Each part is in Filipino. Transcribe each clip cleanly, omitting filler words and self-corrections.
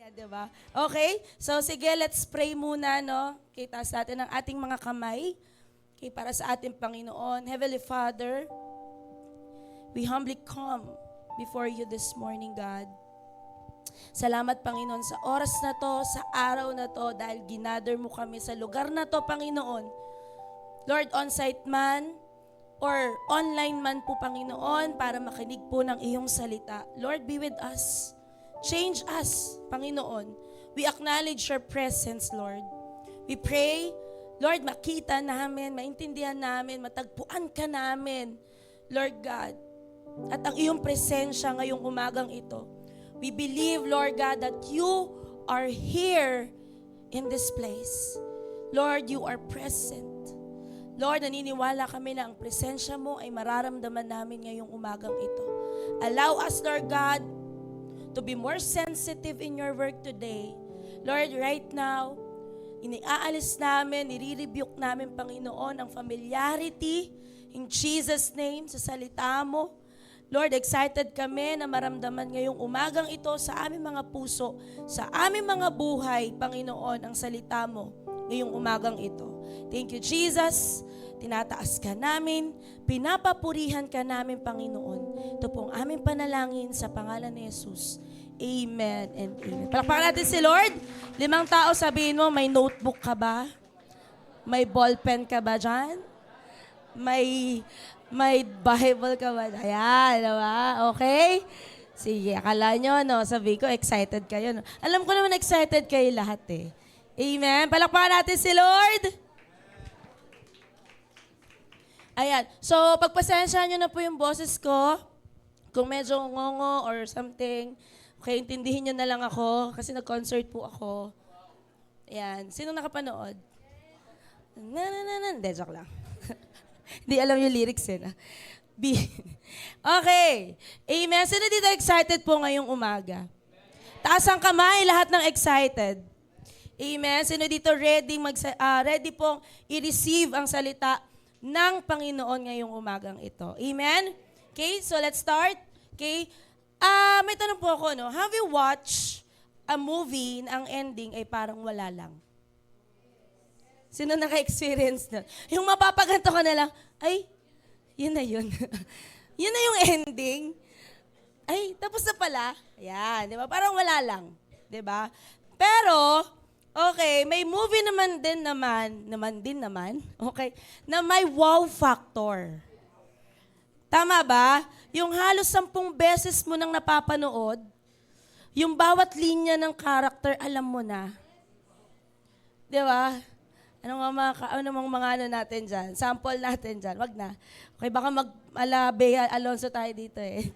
Ayan, di ba? Okay? So, sige, let's pray muna, no? Okay, taas natin ang ating mga kamay. Okay, para sa ating Panginoon. Heavenly Father, we humbly come before you this morning, God. Salamat, Panginoon, sa oras na to, sa araw na to, dahil ginather mo kami sa lugar na to, Panginoon. Lord, on-site man or online man po, Panginoon, para makinig po ng iyong salita. Lord, be with us. Change us, Panginoon. We acknowledge your presence, Lord. We pray, Lord, makita namin, maintindihan namin, matagpuan ka namin, Lord God. At ang iyong presensya ngayong umagang ito. We believe, Lord God, that you are here in this place. Lord, you are present. Lord, naniniwala kami na ang presensya mo ay mararamdaman namin ngayong umagang ito. Allow us, Lord God, to be more sensitive in your work today. Lord, right now, iniaalis namin, nire-rebuke namin, Panginoon, ang familiarity in Jesus' name sa salita mo. Lord, excited kami na maramdaman ngayong umagang ito sa aming mga puso, sa aming mga buhay, Panginoon, ang salita mo ngayong umagang ito. Thank you, Jesus. Tinataas ka namin, pinapapurihan ka namin, Panginoon. Ito pong aming panalangin sa pangalan ni Jesus. Amen and amen. Palakpakan natin si Lord. 5 tao, sabihin mo, may notebook ka ba? May ballpen ka ba dyan? May Bible ka ba? Ayan, diba? Okay? Sige, akala nyo, no? Sabi ko, excited kayo. No? Alam ko naman excited kayo lahat eh. Amen. Palakpakan natin si Lord. Ayan. So, pagpasensyahan nyo na po yung boses ko. Kung medyo ngongo or something, okay, intindihin nyo na lang ako kasi nag-concert po ako. Ayan. Sino nakapanood? Hindi, joke lang. Hindi alam yung lyrics eh. Okay. Amen. Sino dito excited po ngayong umaga? Taas ang kamay, lahat ng excited. Amen. Sino dito ready pong i-receive ang salita ng Panginoon ngayong umagang ito? Amen? Okay, so let's start. Okay. May tanong po ako, no? Have you watched a movie na ang ending ay parang wala lang? Sino naka-experience na? Yung mapapaganto ka na lang, ay, yun na yun. Yun na yung ending. Ay, tapos na pala. Ayan, di ba? Parang wala lang. Di ba? Pero, okay, may movie naman din naman, okay, na may wow factor. Tama ba? Yung halos 10 beses mo nang napapanood, yung bawat linya ng character, alam mo na. Di ba? Anong mga ano natin dyan? Sample natin dyan. Wag na. Okay, baka Bea Alonso tayo dito eh.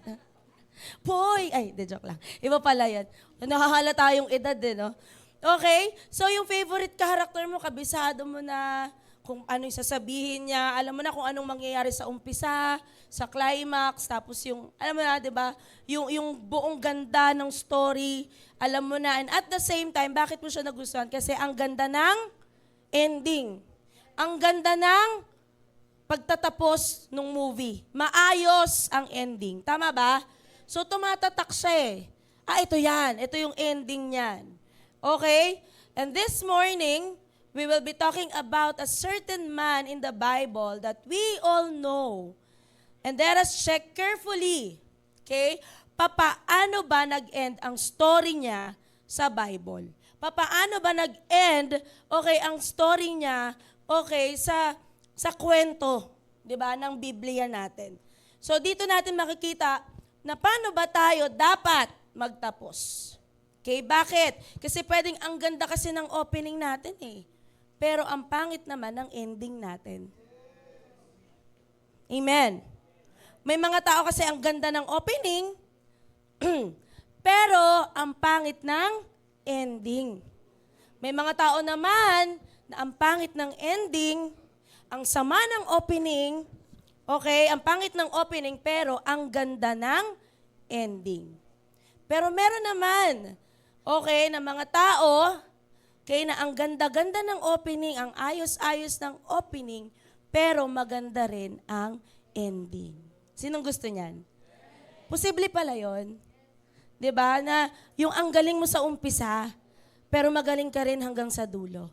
Poy! Ay, joke lang. Iba pala yan. Nahahalata yung edad eh, no? Okay? So, yung favorite character mo, kabisado mo na kung ano yung sasabihin niya, alam mo na kung anong mangyayari sa umpisa, sa climax, tapos yung, alam mo na, di ba? Yung buong ganda ng story, alam mo na. And at the same time, bakit mo siya nagustuhan? Kasi ang ganda ng ending. Ang ganda ng pagtatapos ng movie. Maayos ang ending. Tama ba? So, tumatatak siya eh. Ito yan. Ito yung ending niyan. Okay? And this morning, we will be talking about a certain man in the Bible that we all know. And let us check carefully. Okay? Papaano ba nag-end ang story niya sa Bible? Papaano ba nag-end, okay, ang story niya, okay, sa kwento, di ba, ng Biblia natin. So, dito natin makikita na paano ba tayo dapat magtapos. Okay, bakit? Kasi pwedeng ang ganda kasi ng opening natin eh. Pero ang pangit naman ng ending natin. Amen. May mga tao kasi ang ganda ng opening, pero ang pangit ng ending. May mga tao naman na ang pangit ng ending, ang sama ng opening, okay, ang pangit ng opening, pero ang ganda ng ending. Pero meron naman, okay, na mga tao, okay, na ang ganda-ganda ng opening, ang ayos-ayos ng opening, pero maganda rin ang ending. Sinong gusto niyan? Posible pala yon. 'Di ba? Na yung ang galing mo sa umpisa, pero magaling ka rin hanggang sa dulo.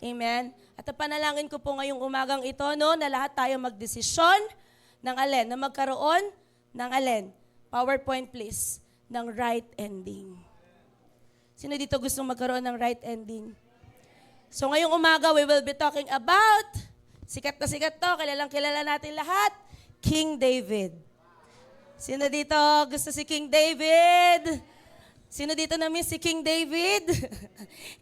Amen? At ang panalangin ko po ngayong umagang ito, no, na lahat tayo magdesisyon ng alin, na magkaroon ng alin. PowerPoint please, ng right ending. Sino dito gustong magkaroon ng right ending? So ngayong umaga, we will be talking about, sikat to, kilalang kilala natin lahat, King David. Sino dito gusto si King David? Sino dito na-miss si King David?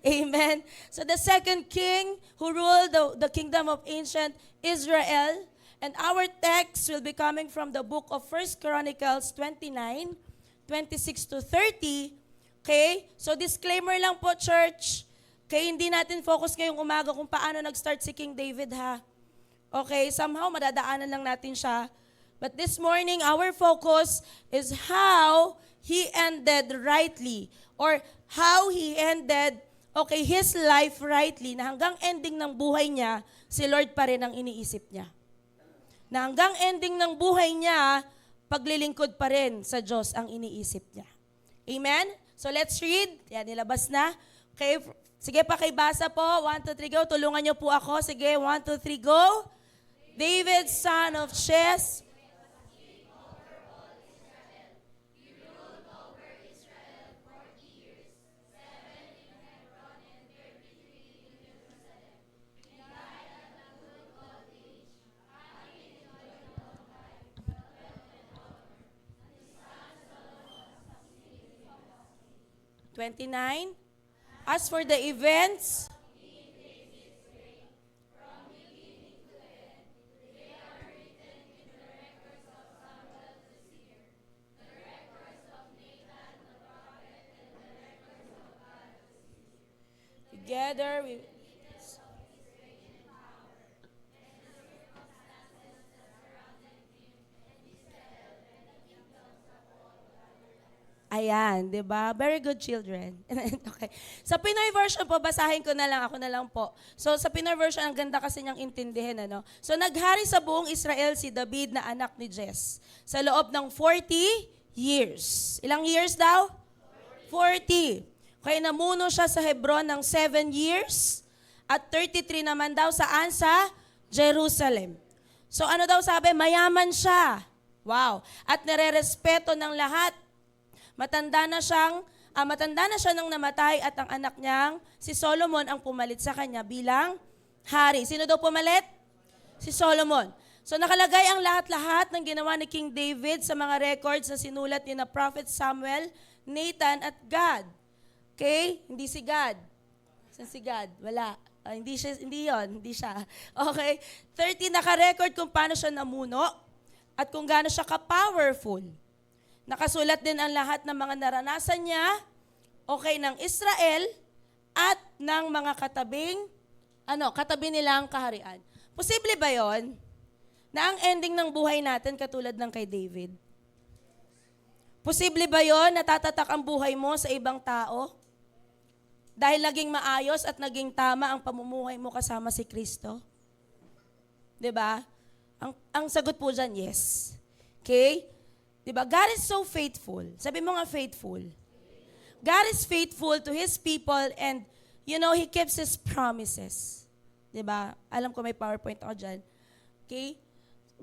Amen. So the second king who ruled the kingdom of ancient Israel, and our text will be coming from the book of 1 Chronicles 29, 26 to 30. Okay? So disclaimer lang po, church. Okay, hindi natin focus ngayong umaga kung paano nag-start si King David, ha? Okay, somehow madadaanan lang natin siya. But this morning, our focus is how he ended rightly, or how he ended, okay, his life rightly, na hanggang ending ng buhay niya, si Lord pa rin ang iniisip niya. Na hanggang ending ng buhay niya, paglilingkod pa rin sa Diyos ang iniisip niya. Amen? So let's read. Yan, nilabas na. Okay, sige, pakibasa po. 1, 2, 3, go. Tulungan niyo po ako. Sige, 1, 2, 3, go. David, son of Chess, (29) As for the events, together we... Ayan, di ba? Very good children. Okay. Sa Pinoy version po, basahin ko na lang, ako na lang po. So sa Pinoy version, ang ganda kasi niyang intindihin. Ano? So naghari sa buong Israel si David na anak ni Jess sa loob ng 40 years. Ilang years daw? 40. Kaya namuno siya sa Hebron ng 7 years at 33 naman daw saan? Sa Jerusalem. So ano daw sabi? Mayaman siya. Wow. At nire-respeto ng lahat. Matanda na siya nang namatay at ang anak niyang si Solomon ang pumalit sa kanya bilang hari. Sino daw pumalit? Si Solomon. So nakalagay ang lahat-lahat ng ginawa ni King David sa mga records na sinulat ni na Prophet Samuel, Nathan at Gad. Okay? Hindi si Gad. Saan si Gad? Wala. Hindi siya. Okay? 30 naka-record kung paano siya namuno at kung gaano siya ka-powerful. Nakasulat din ang lahat ng mga naranasan niya, okay, ng Israel at ng mga katabi nilang kaharian. Posible ba yon na ang ending ng buhay natin katulad ng kay David? Posible ba yon na tatatak ang buhay mo sa ibang tao? Dahil naging maayos at naging tama ang pamumuhay mo kasama si Kristo? 'Di ba? Ang sagot po dyan, yes. Okay? Diba? God is so faithful. Sabi mo nga faithful. God is faithful to His people and, He keeps His promises. Diba? Alam ko may PowerPoint ako dyan. Okay?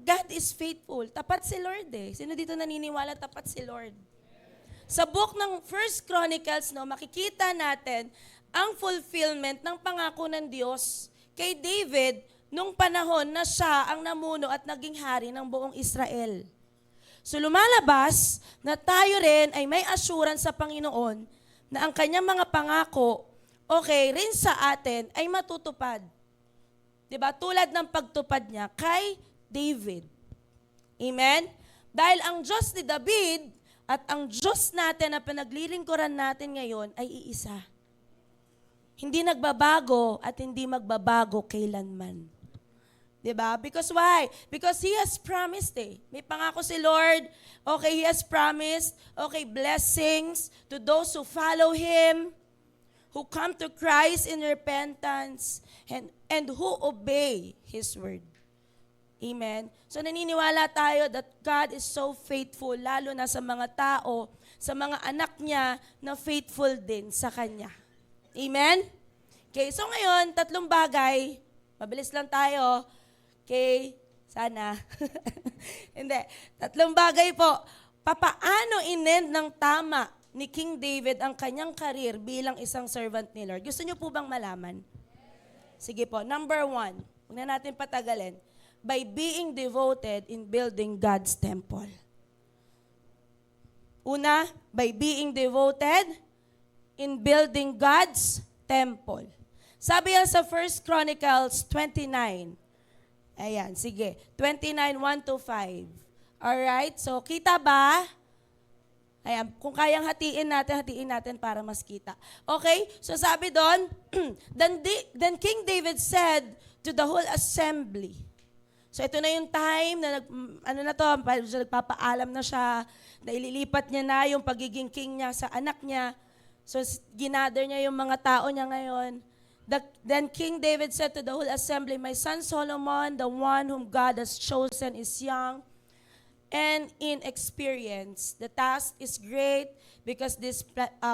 God is faithful. Tapat si Lord eh. Sino dito naniniwala tapat si Lord? Sa book ng 1 Chronicles, makikita natin ang fulfillment ng pangako ng Diyos kay David nung panahon na siya ang namuno at naging hari ng buong Israel. So lumalabas na tayo rin ay may assurance sa Panginoon na ang kanyang mga pangako, okay, rin sa atin ay matutupad. Diba? Tulad ng pagtupad niya kay David. Amen? Dahil ang Diyos ni David at ang Diyos natin na pinaglilingkuran natin ngayon ay iisa. Hindi nagbabago at hindi magbabago kailanman. Diba? Because why? Because He has promised eh. May pangako si Lord. Okay, He has promised, okay, blessings to those who follow Him, who come to Christ in repentance, and who obey His word. Amen? So naniniwala tayo that God is so faithful, lalo na sa mga tao, sa mga anak niya na faithful din sa Kanya. Amen? Okay, so ngayon, 3 bagay. Mabilis lang tayo. Okay, sana. Hindi. 3 bagay po. Papaano inend ng tama ni King David ang kanyang karir bilang isang servant ni Lord? Gusto niyo po bang malaman? Sige po. Number 1. Huwag na natin patagalin. By being devoted in building God's temple. Una, by being devoted in building God's temple. Sabi yan sa 1 Chronicles 29. Ayan, sige. 29, 1-5. Alright, so kita ba? Ayan, kung kayang hatiin natin para mas kita. Okay, so sabi doon, then King David said to the whole assembly. So ito na yung time na nagpapaalam na siya, na ililipat niya na yung pagiging king niya sa anak niya. So ginather niya yung mga tao niya ngayon. Then King David said to the whole assembly, "My son Solomon, the one whom God has chosen, is young and inexperienced. The task is great because this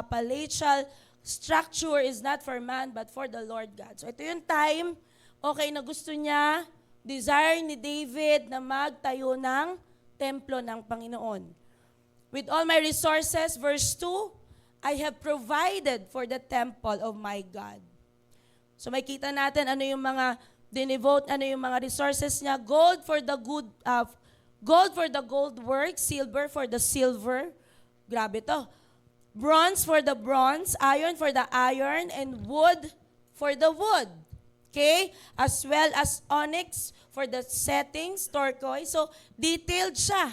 palatial structure is not for man but for the Lord God." So ito yung time, okay, na gusto niya, desire ni David na magtayo ng templo ng Panginoon. With all my resources, verse 2, I have provided for the temple of my God. So makita natin ano yung mga dinivote, ano yung mga resources niya. Gold for the gold work, silver for the silver. Grabe to. Bronze for the bronze, iron for the iron, and wood for the wood. Okay? As well as onyx for the settings, turquoise. So, detailed siya.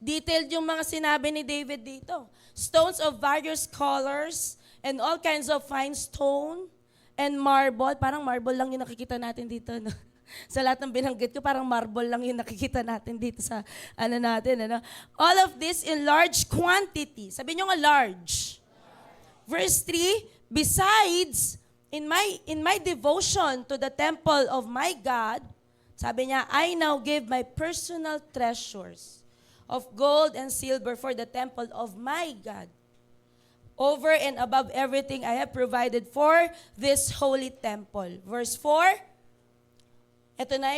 Detailed yung mga sinabi ni David dito. Stones of various colors and all kinds of fine stone and marble. Parang marble lang yung nakikita natin dito. No? Sa lahat ng binanggit ko, parang marble lang yung nakikita natin dito sa natin. Ano? All of this in large quantity. Sabi nyo nga large. Verse 3, besides, in my devotion to the temple of my God, sabi niya, I now give my personal treasures of gold and silver for the temple of my God. Over and above everything I have provided for this holy temple. Verse 4, ito na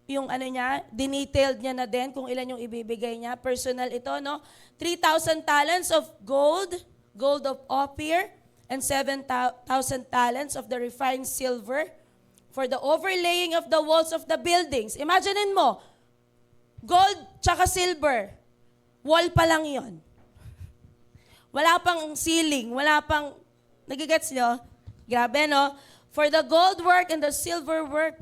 yung ano niya, detailed niya na din kung ilan yung ibibigay niya. Personal ito, no? 3,000 talents of gold of Ophir, and 7,000 talents of the refined silver for the overlaying of the walls of the buildings. Imaginein mo, gold tsaka silver, wall pa lang yon. Wala pang ceiling, wala pang, nagigets nyo? Grabe, no? For the gold work and the silver work,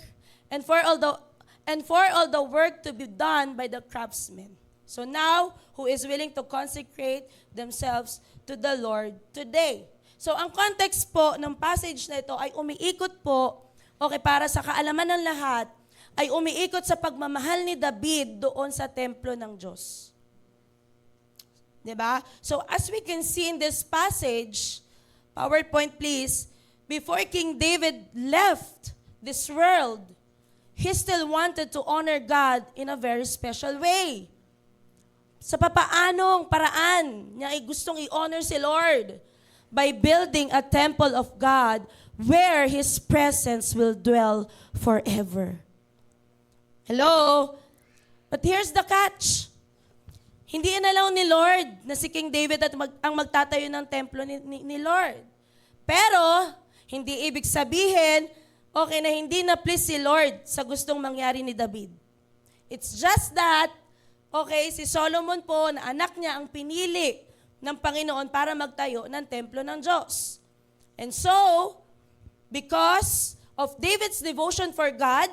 and for all the work to be done by the craftsmen. So now, who is willing to consecrate themselves to the Lord today? So, ang context po ng passage na ito ay umiikot po, okay, para sa kaalaman ng lahat, ay umiikot sa pagmamahal ni David doon sa templo ng Diyos. Diba? So, as we can see in this passage, PowerPoint please, before King David left this world, he still wanted to honor God in a very special way. Sa papaanong paraan niya ay gustong i-honor si Lord? By building a temple of God where His presence will dwell forever. Hello? But here's the catch. Hindi inalaw ni Lord na si King David ang magtatayo ng templo ni Lord. Pero, hindi ibig sabihin, okay na hindi na please si Lord sa gustong mangyari ni David. It's just that, okay, si Solomon po, na anak niya ang pinili ng Panginoon para magtayo ng templo ng Diyos. And so, because of David's devotion for God,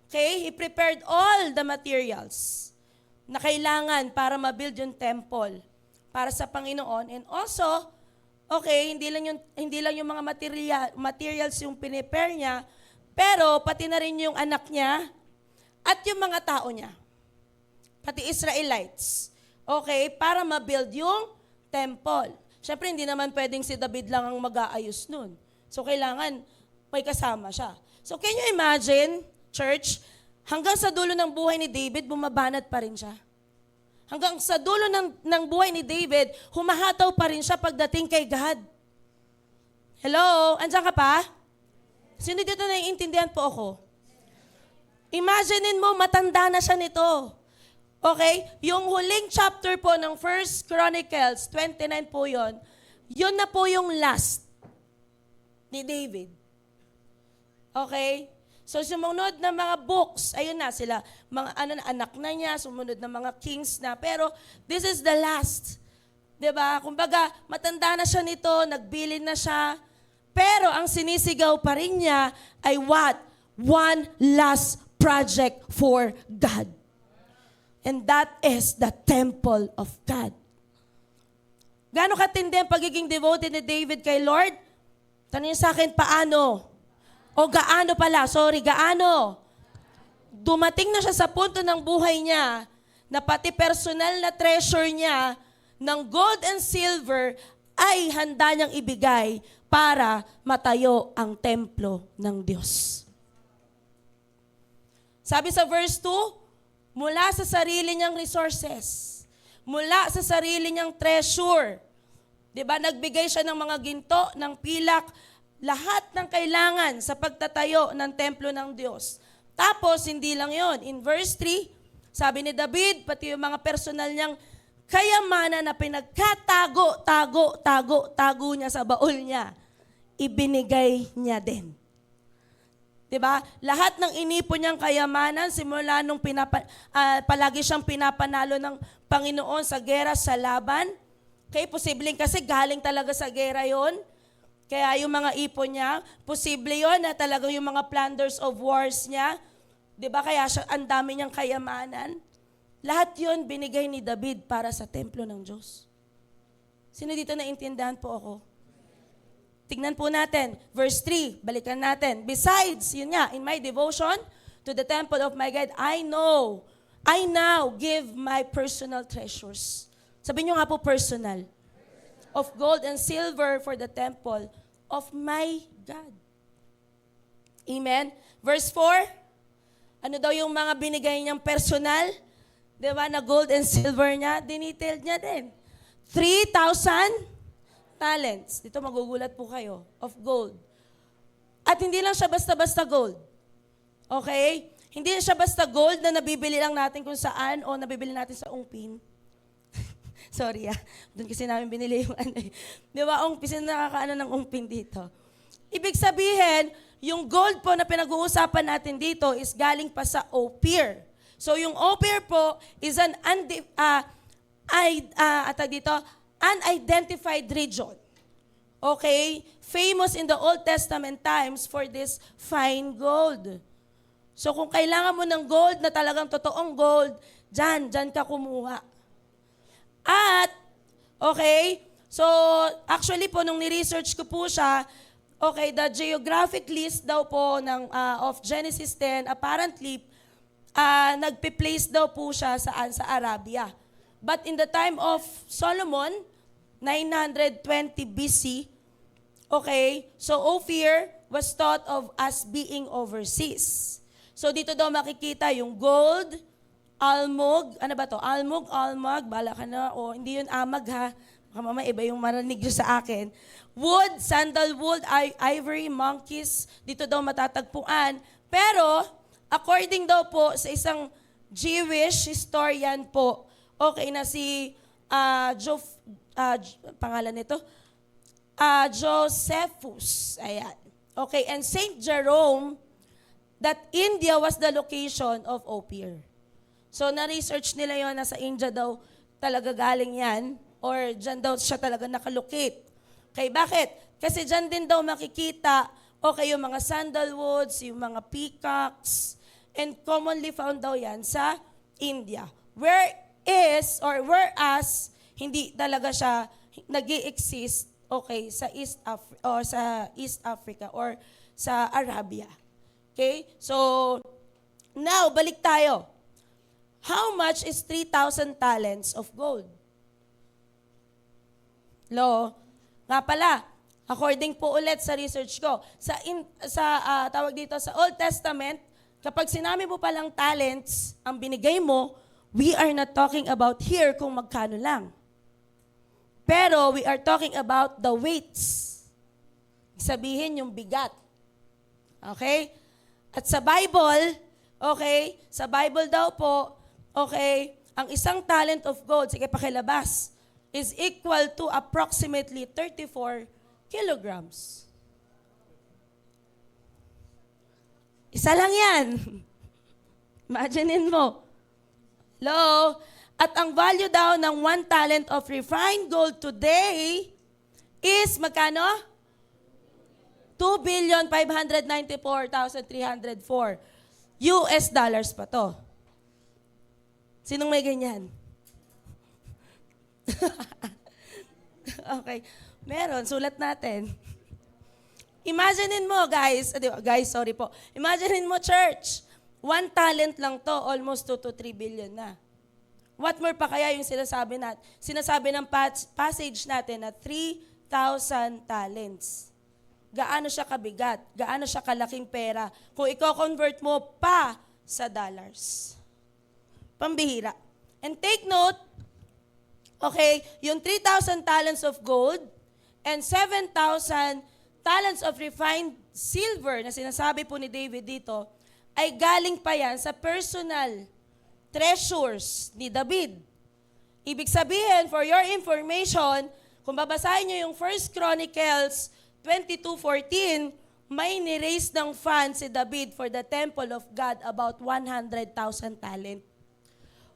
okay, he prepared all the materials na kailangan para mabuild yung temple para sa Panginoon. And also, okay, hindi lang yung mga materials yung pinipare niya, pero pati na rin yung anak niya at yung mga tao niya. Pati Israelites. Okay, para mabuild yung temple. Siyempre, hindi naman pwedeng si David lang ang mag-aayos nun. So, kailangan may kasama siya. So, can you imagine, church, hanggang sa dulo ng buhay ni David, bumabanat pa rin siya. Hanggang sa dulo ng buhay ni David, humahataw pa rin siya pagdating kay God. Hello? Andiyan ka pa? Sino dito naiintindihan po ako? Imaginein mo, matanda na siya nito. Okay? Yung huling chapter po ng 1 Chronicles, 29 po yun na po yung last ni David. Okay? So sumunod na mga books, ayun na sila, mga anak na niya, sumunod na mga kings na. Pero this is the last. 'Di ba? Kumbaga, matanda na siya nito, nagbilin na siya. Pero ang sinisigaw pa rin niya ay what? One last project for God. And that is the temple of God. Gaano katindi ang pagiging devoted ni David kay Lord? Tanungin sa akin, paano? O gaano pala, gaano? Dumating na siya sa punto ng buhay niya na pati personal na treasure niya ng gold and silver ay handa niyang ibigay para matayo ang templo ng Diyos. Sabi sa verse 2, mula sa sarili niyang resources, mula sa sarili niyang treasure, diba, nagbigay siya ng mga ginto, ng pilak, lahat ng kailangan sa pagtatayo ng templo ng Diyos. Tapos, hindi lang yon. In verse 3, sabi ni David, pati yung mga personal niyang kayamanan na tago niya sa baul niya, ibinigay niya din. Diba? Lahat ng inipon niyang kayamanan, simula nung palagi siyang pinapanalo ng Panginoon sa gera, sa laban, kaya posibleng kasi galing talaga sa gera yon. Kaya yung mga ipon niya, posible yon na talagang yung mga plunders of wars niya, di ba kaya siya, ang dami niyang kayamanan. Lahat yon binigay ni David para sa templo ng Diyos. Sino dito naintindihan po ako? Tignan po natin, verse 3, balikan natin. Besides, yun nga, in my devotion to the temple of my God, I now give my personal treasures. Sabihin nyo nga po personal. Of gold and silver for the temple of my God. Amen? Verse 4, ano daw yung mga binigay niyang personal? Diba, na gold and silver niya, dinetailed niya din. 3,000 talents. Dito magugulat po kayo, of gold. At hindi lang siya basta-basta gold. Okay? Hindi siya basta gold na nabibili lang natin kung saan o nabibili natin sa ungpin. Sorry doon kasi namin binili yung Di ba, kasi nakakaano ng ungpin dito. Ibig sabihin, yung gold po na pinag-uusapan natin dito is galing pa sa Ophir. So yung Ophir po is an unidentified region. Okay? Famous in the Old Testament times for this fine gold. So kung kailangan mo ng gold na talagang totoong gold, dyan ka kumuha. At, okay, so actually po, nung ni-research ko po siya, okay, the geographic list daw po of Genesis 10, apparently, nagpe-place daw po siya saan? Sa Arabia. But in the time of Solomon, 920 BC, okay, so Ophir was thought of as being overseas. So dito daw makikita yung gold, almog, ano ba to? Almag, bala ka na, o hindi yun amag ha. Baka mamaya iba yung marinig nyo sa akin. Wood, sandalwood, ivory, monkeys, dito daw matatagpuan. Pero, according daw po sa isang Jewish historian po, okay, na si, pangalan nito? Josephus, ayan. Okay, and Saint Jerome, that India was the location of Ophir. So, na-research nila yon na sa India daw talaga galing yan or dyan daw siya talaga nakalocate. Okay, bakit? Kasi dyan din daw makikita, okay, yung mga sandalwoods, yung mga peacocks, and commonly found daw yan sa India. Whereas, hindi talaga siya nag-i-exist, okay, sa East Africa or sa Arabia. Okay? So, now, balik tayo. How much is 3,000 talents of gold? Nga pala, according po ulit sa research ko, tawag dito sa Old Testament, Kapag sinabi mo palang talents ang binigay mo, we are not talking about here kung magkano lang. Pero we are talking about the weights. Sabihin yung bigat. Okay? At sa Bible, okay, sa Bible daw po, okay, ang isang talent of gold, sige pakilabas, is equal to approximately 34 kilograms. Isa lang yan. Imaginein mo. Hello? At ang value daw ng 1 talent of refined gold today is magkano? 2,594,304 US dollars pa to. Sinong may ganyan? Okay. Meron, sulat natin. Imaginein mo, guys, sorry po. Imaginein mo, church, 1 talent lang to, almost 2 to 3 billion na. What more pa kaya yung sinasabi ng passage natin na 3,000 talents. Gaano siya kabigat? Gaano siya kalaking pera? Kung i-convert mo pa sa dollars. Pambihira. And take note, okay, yung 3,000 talents of gold and 7,000 talents of refined silver na sinasabi po ni David dito, ay galing pa yan sa personal treasures ni David. Ibig sabihin, for your information, kung babasahin nyo yung 1 Chronicles 22:14, may ni-raise ng fund si David for the temple of God about 100,000 talent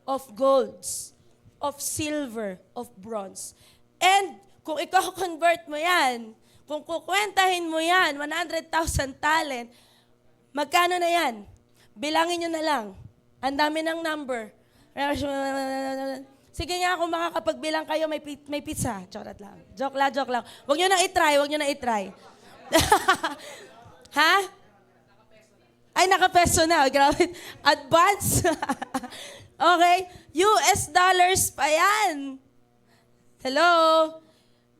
of golds, of silver, of bronze. And kung i-convert mo yan, kung kukwentahin mo yan, 100,000 talent, magkano na yan? Bilangin nyo na lang. Ang dami ng number. Sige nga, kung makakapagbilang kayo, may pizza. Charot lang. Joke lang. Huwag nyo na i-try. Ha? Ay, nakapeso na. Grabe. Advance. Okay? US dollars pa yan. Hello?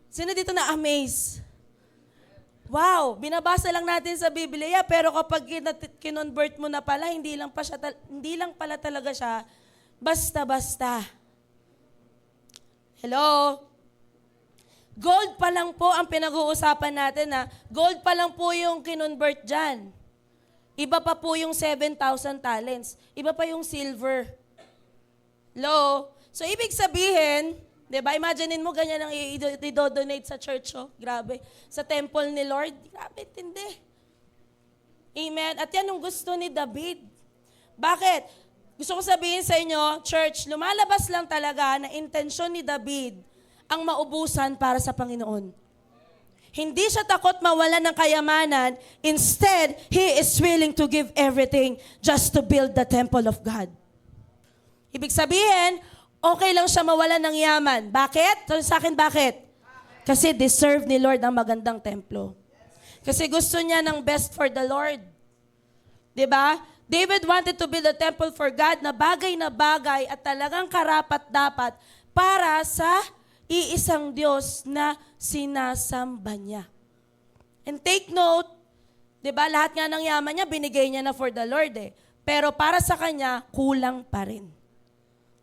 Sino dito na-amaze? Wow, binabasa lang natin sa Biblia, pero kapag kinonvert mo na pala, hindi lang pala talaga siya basta-basta. Hello? Gold pa lang po ang pinag-uusapan natin na gold pa lang po yung kinonvert dyan. Iba pa po yung 7,000 talents. Iba pa yung silver. Hello? So, ibig sabihin, diba? Imaginein mo, ganyan ang i-donate sa church, oh. Grabe. Sa temple ni Lord. Grabe, tindi. Amen. At yan ang gusto ni David. Bakit? Gusto ko sabihin sa inyo, church, lumalabas lang talaga na intensyon ni David ang maubusan para sa Panginoon. Hindi siya takot mawalan ng kayamanan. Instead, he is willing to give everything just to build the temple of God. Ibig sabihin, okay lang siya mawalan ng yaman. Bakit? Sa akin, bakit? Kasi deserve ni Lord ang magandang templo. Kasi gusto niya ng best for the Lord. Diba? David wanted to build a temple for God na bagay at talagang karapat-dapat para sa iisang Diyos na sinasamba niya. And take note, diba, lahat nga ng yaman niya, binigay niya na for the Lord eh. Pero para sa kanya, kulang pa rin.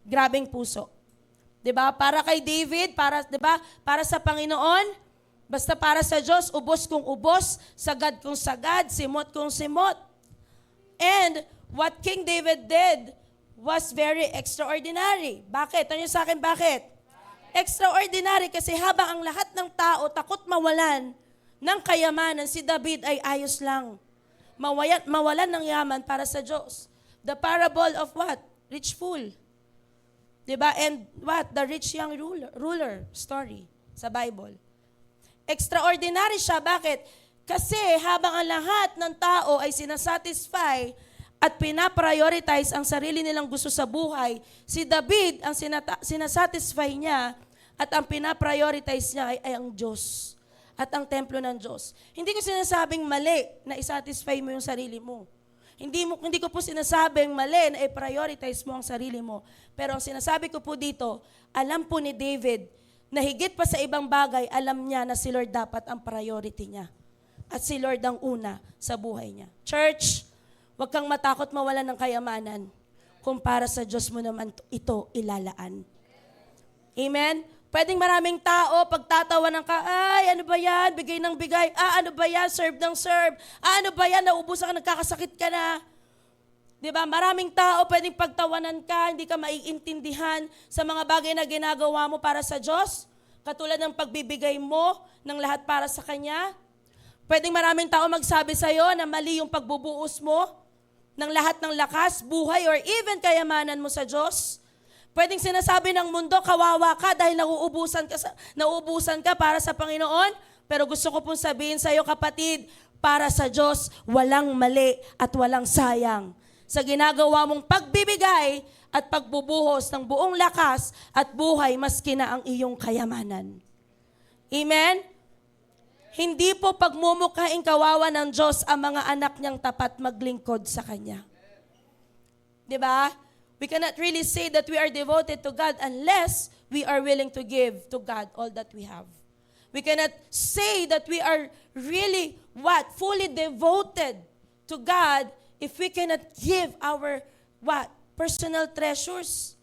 Grabing puso. 'Di ba? Para kay David, para 'di ba? Para sa Panginoon, basta para sa Diyos, ubos kung ubos, sagad kung sagad, simot kung simot. And what King David did was very extraordinary. Bakit? Tanyo sa akin, bakit? Extraordinary kasi habang ang lahat ng tao takot mawalan ng kayamanan, si David ay ayos lang. Mawalan ng yaman para sa Diyos. The parable of what? Rich fool. Diba? And what? The rich young ruler story sa Bible. Extraordinary siya. Bakit? Kasi habang ang lahat ng tao ay sinasatisfy at pinaprioritize ang sarili nilang gusto sa buhay, si David, ang sinasatisfy niya at ang pinaprioritize niya ay ang Diyos at ang templo ng Diyos. Hindi ko sinasabing mali na isatisfy mo yung sarili mo. Hindi ko po sinasabing mali na i-prioritize mo ang sarili mo. Pero ang sinasabi ko po dito, alam po ni David na higit pa sa ibang bagay, alam niya na si Lord dapat ang priority niya. At si Lord ang una sa buhay niya. Church, Huwag kang matakot mawalan ng kayamanan kung para sa Diyos mo naman ito ilalaan. Amen? Pwedeng maraming tao, pagtatawanan ka, ay, ano ba yan? Bigay ng bigay. Ano ba yan? Serve ng serve. Ano ba yan? Naubusan ka, nagkakasakit ka na. Diba? Maraming tao, pwedeng pagtawanan ka, hindi ka maiintindihan sa mga bagay na ginagawa mo para sa Diyos. Katulad ng pagbibigay mo ng lahat para sa Kanya. Pwedeng maraming tao magsabi sa'yo na mali yung pagbubuos mo ng lahat ng lakas, buhay, or even kayamanan mo sa Diyos. Pwedeng sinasabi ng mundo, kawawa ka dahil nauubusan ka para sa Panginoon. Pero gusto ko pong sabihin sa iyo, kapatid, para sa Diyos, walang mali at walang sayang. Sa ginagawa mong pagbibigay at pagbubuhos ng buong lakas at buhay maski na ang iyong kayamanan. Amen? Hindi po pagmumukhaing kawawa ng Diyos ang mga anak niyang tapat maglingkod sa Kanya. Diba? We cannot really say that we are devoted to God unless we are willing to give to God all that we have. We cannot say that we are really fully devoted to God if we cannot give our personal treasures.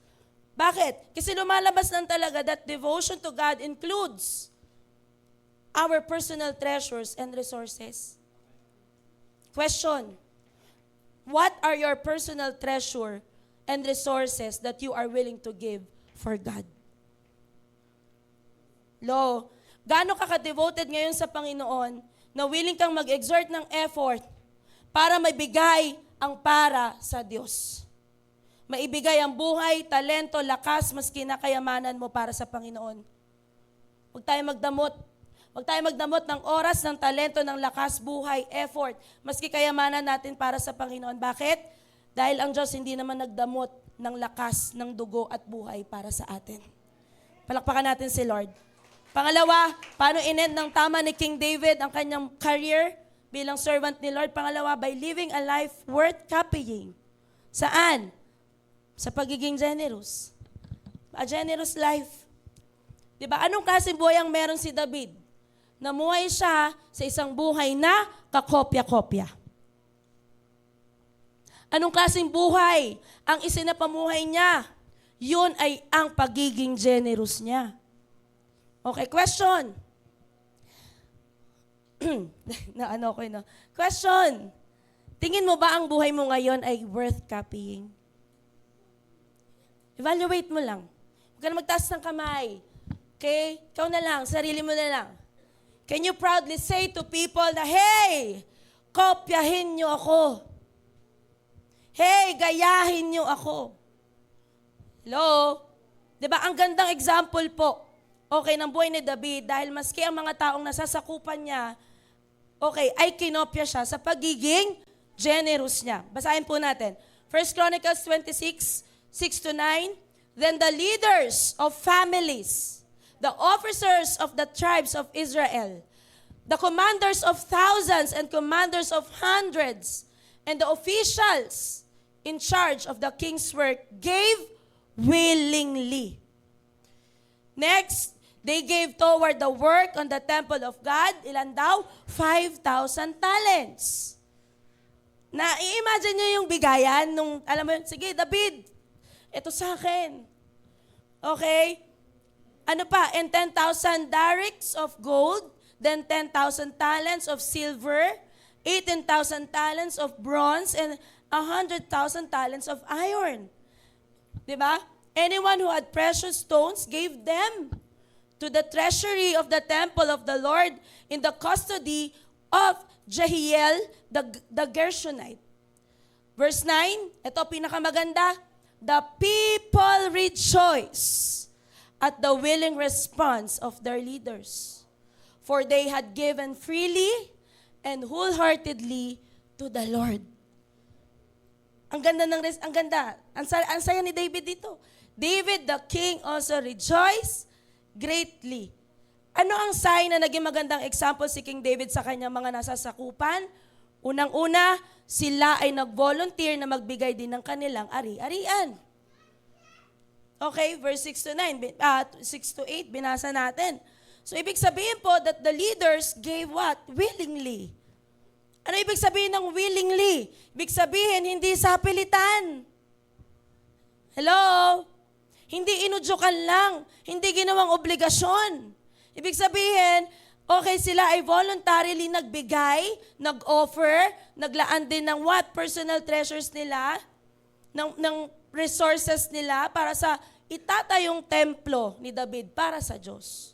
Bakit? Kasi lumalabas lang talaga that devotion to God includes our personal treasures and resources. Question: what are your personal treasure and resources that you are willing to give for God? Gaano ka ka-devoted ngayon sa Panginoon na willing kang mag-exert ng effort para maibigay ang para sa Diyos? Maibigay ang buhay, talento, lakas, maski na kayamanan mo para sa Panginoon. Huwag tayo magdamot. Huwag tayo magdamot ng oras, ng talento, ng lakas, buhay, effort, maski kayamanan natin para sa Panginoon. Bakit? Dahil ang Diyos hindi naman nagdamot ng lakas, ng dugo at buhay para sa atin. Palakpakan natin si Lord. Pangalawa, paano in-end ng tama ni King David ang kanyang career bilang servant ni Lord? Pangalawa, by living a life worth copying. Saan? Sa pagiging generous. A generous life. Diba? Anong klaseng buhay ang meron si David? Namuhay siya sa isang buhay na kakopya-kopya. Anong klaseng buhay ang isinapamuhay niya? Yun ay ang pagiging generous niya. Okay, question. Question. Tingin mo ba ang buhay mo ngayon ay worth copying? Evaluate mo lang. Huwag ka na magtaas ng kamay. Okay? Ikaw na lang, sarili mo na lang. Can you proudly say to people na, hey, kopyahin niyo ako. Hey, gayahin niyo ako. Hello? Diba, ang gandang example po, okay, ng buhay ni David, dahil maski ang mga taong nasasakupan niya, okay, ay kinopya siya sa pagiging generous niya. Basahin po natin. 1 Chronicles 26, 6-9, then the leaders of families, the officers of the tribes of Israel, the commanders of thousands and commanders of hundreds, and the officials in charge of the king's work gave willingly. Next, they gave toward the work on the temple of God, ilan daw? 5,000 talents. Na, i-imagine nyo yung bigayan nung, alam mo yun, sige David, ito sa akin. Okay? Ano pa? And 10,000 darics of gold, then 10,000 talents of silver, 18,000 talents of bronze, and 100,000 talents of iron. Diba? Anyone who had precious stones gave them to the treasury of the temple of the Lord in the custody of Jehiel the Gershonite. Verse 9, ito pinakamaganda. The people rejoice at the willing response of their leaders, for they had given freely and wholeheartedly to the Lord. Ang ganda ang saya ni David dito. David the king also rejoiced greatly. Ano ang sign na naging magandang example si King David sa kanyang mga nasasakupan? Unang-una, sila ay nag-volunteer na magbigay din ng kanilang ari-arian. Okay, verse 6-8, binasa natin. So, ibig sabihin po that the leaders gave what? Willingly. Ano ibig sabihin ng willingly? Ibig sabihin, hindi sa pilitan. Hello? Hindi inudyukan lang. Hindi ginawang obligasyon. Ibig sabihin, okay, sila ay voluntarily nagbigay, nag-offer, naglaan din ng what? Personal treasures nila, ng resources nila para sa itatayong templo ni David para sa Diyos.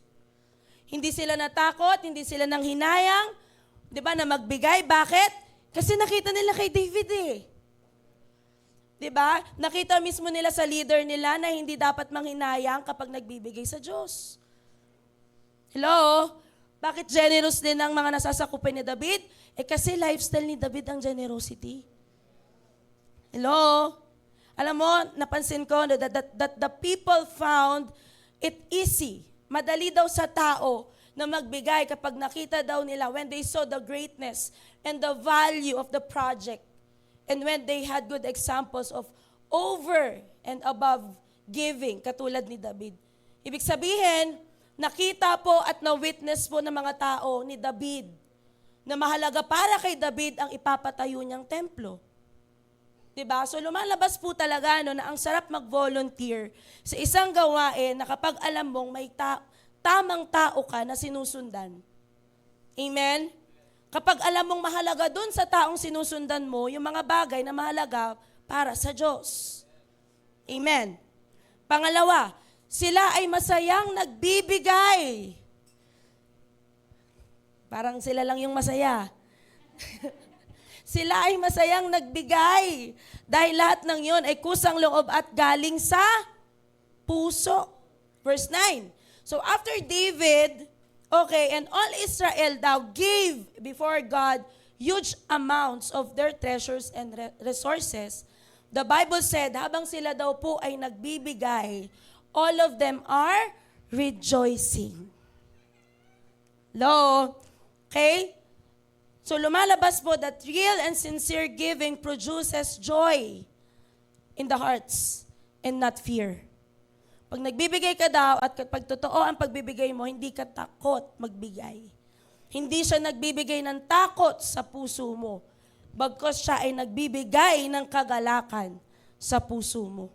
Hindi sila natakot, hindi sila nang hinayang, di ba, na magbigay. Bakit? Kasi nakita nila kay David eh. Di ba? Nakita mismo nila sa leader nila na hindi dapat manghinayang kapag nagbibigay sa Diyos. Hello? Bakit generous din ang mga nasasakupin ni David? Kasi lifestyle ni David ang generosity. Hello? Alam mo, napansin ko that the people found it easy. Madali daw sa tao na magbigay kapag nakita daw nila when they saw the greatness and the value of the project and when they had good examples of over and above giving, katulad ni David. Ibig sabihin, nakita po at na-witness po ng mga tao ni David na mahalaga para kay David ang ipapatayo niyang templo. Diba? So lumalabas po talaga na ang sarap mag-volunteer sa isang gawain na kapag alam mong may tamang tao ka na sinusundan. Amen? Kapag alam mong mahalaga dun sa taong sinusundan mo, yung mga bagay na mahalaga para sa Diyos. Amen? Pangalawa, sila ay masayang nagbibigay. Parang sila lang yung masaya. Sila ay masayang nagbigay dahil lahat ng yon ay kusang loob at galing sa puso. Verse 9. So after David, okay, and all Israel thou gave before God huge amounts of their treasures and resources, the Bible said, habang sila daw po ay nagbibigay, all of them are rejoicing. Hello? Okay? So lumalabas po that real and sincere giving produces joy in the hearts and not fear. Pag nagbibigay ka daw at kapag totoo ang pagbibigay mo, hindi ka takot magbigay. Hindi siya nagbibigay ng takot sa puso mo, bagkus siya ay nagbibigay ng kagalakan sa puso mo.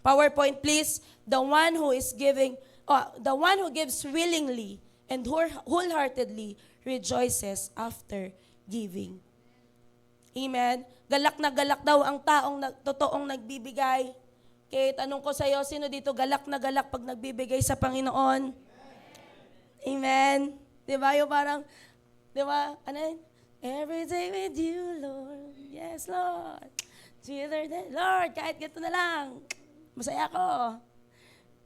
PowerPoint please. The one who gives willingly and wholeheartedly rejoices after giving. Amen? Galak na galak daw ang taong totoong nagbibigay. Okay, tanong ko sa iyo, sino dito galak na galak pag nagbibigay sa Panginoon? Amen? Diba? Yung parang, diba? Ano yun? Every day with you, Lord. Yes, Lord. Sweeter than, Lord, kahit ganito na lang. Masaya ko.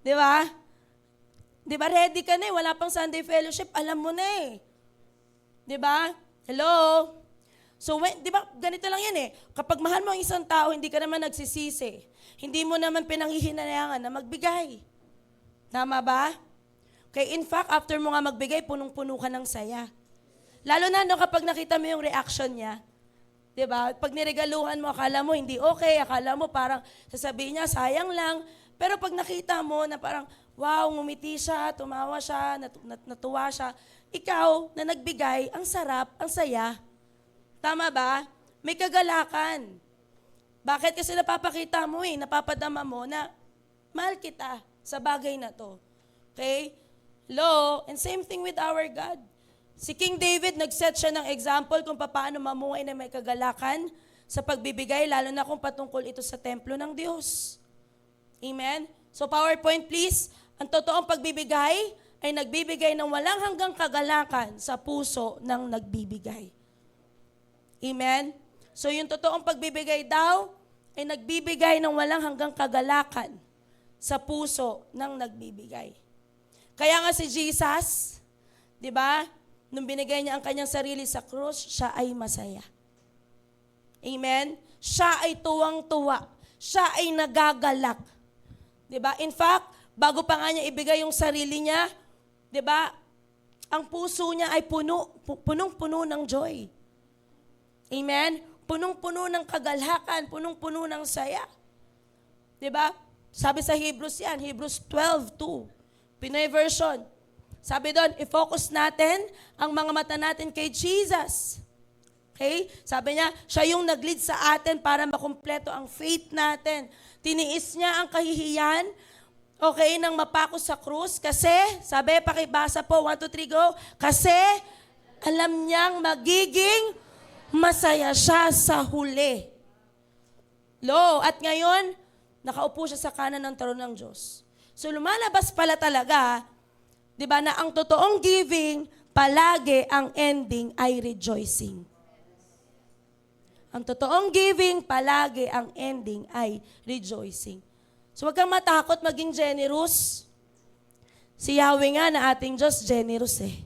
Diba? Diba ready ka na eh? Wala pang Sunday fellowship, alam mo na eh. Diba? Hello? So, diba, ganito lang yan eh. Kapag mahal mo ang isang tao, hindi ka naman nagsisisi. Hindi mo naman pinanghihinayangan na magbigay. Tama ba? Okay, in fact, after mo nga magbigay, punong-puno ka ng saya. Lalo na no, kapag nakita mo yung reaction niya. Diba? Pag niregaluhan mo, akala mo hindi okay, akala mo parang sasabihin niya, sayang lang. Pero pag nakita mo na parang, wow, ngumiti siya, tumawa siya, natuwa siya, ikaw na nagbigay, ang sarap, ang saya. Tama ba? May kagalakan. Bakit? Kasi napapakita mo napapadama mo na mahal kita sa bagay na to. Okay? Hello? And same thing with our God. Si King David, nag-set siya ng example kung paano mamuhay na may kagalakan sa pagbibigay, lalo na kung patungkol ito sa templo ng Diyos. Amen? So PowerPoint please. Ang totoong pagbibigay ay nagbibigay ng walang hanggang kagalakan sa puso ng nagbibigay. Amen? So yung totoong pagbibigay daw ay nagbibigay ng walang hanggang kagalakan sa puso ng nagbibigay. Kaya nga si Jesus, di ba, nung binigay niya ang kanyang sarili sa krus, siya ay masaya. Amen? Siya ay tuwang-tuwa. Siya ay nagagalak. Di ba? In fact, bago pa nga niya ibigay yung sarili niya, di ba, ang puso niya ay punong-puno ng joy. Amen? Punong-puno ng kagalakan, punong-puno ng saya. Di ba? Sabi sa Hebrews yan, Hebrews 12:2, Pinoy version. Sabi doon, i-focus natin ang mga mata natin kay Jesus. Okay? Sabi niya, siya yung nag-lead sa atin para makumpleto ang faith natin. Tiniis niya ang kahihiyan, okay, nang mapako sa krus. Kasi, sabi, pakibasa po, 1, 2, 3, go. Kasi, alam niyang magiging masaya siya sa huli. At ngayon, nakaupo siya sa kanan ng trono ng Diyos. So lumalabas pala talaga, di ba, na ang totoong giving, palagi ang ending ay rejoicing. Ang totoong giving, palagi ang ending ay rejoicing. So wag kang matakot maging generous. Si Yahweh nga na ating Diyos, generous eh.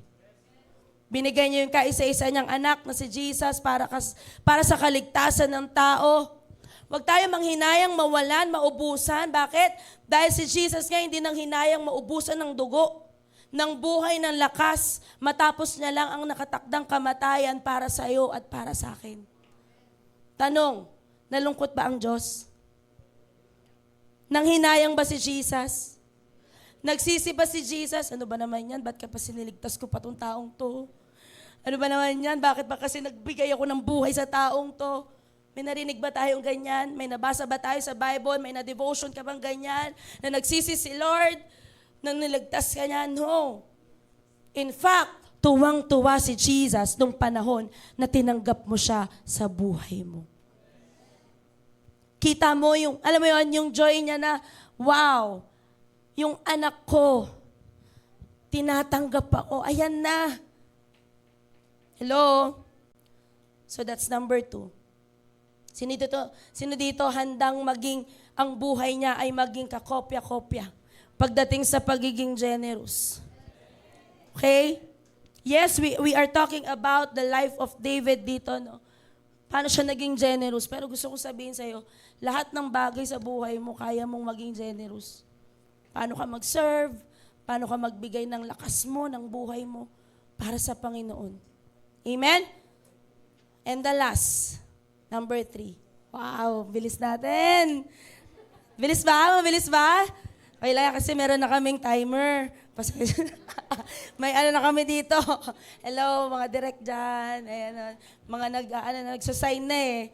Binigay niyo yung kaisa-isa niyang anak na si Jesus para sa kaligtasan ng tao. Huwag tayo manghinayang mawalan, maubusan. Bakit? Dahil si Jesus nga hindi nang hinayang maubusan ng dugo, ng buhay, ng lakas, matapos niya lang ang nakatakdang kamatayan para sa iyo at para sa akin. Tanong, nalungkot ba ang Diyos? Nang hinayang ba si Jesus? Nagsisi ba si Jesus? Ano ba naman yan? Ba't ka pa siniligtas ko pa tong taong to? Ano ba naman yan? Bakit ba kasi nagbigay ako ng buhay sa taong to? May narinig ba tayong ganyan? May nabasa ba tayo sa Bible? May na-devotion ka bang ganyan? Na nagsisi si Lord? Na niligtas ka niya? No. In fact, tuwang-tuwa si Jesus nung panahon na tinanggap mo siya sa buhay mo. Kita mo yung, alam mo yun, yung joy niya na, wow, yung anak ko, tinatanggap ako, ayan na. Hello? So that's number 2. Sino dito handang maging, ang buhay niya ay maging kakopya-kopya pagdating sa pagiging generous? Okay? Yes, we are talking about the life of David dito, no? Paano siya naging generous? Pero gusto kong sabihin sa'yo, lahat ng bagay sa buhay mo, kaya mong maging generous. Paano ka mag-serve? Paano ka magbigay ng lakas mo, ng buhay mo para sa Panginoon? Amen? And the last, number 3. Wow, bilis natin. Bilis ba? Mabilis ba? Kailangan kasi meron na kaming timer. May na kami dito. Hello, mga direct dyan. Ayan, mga nagsasign na eh.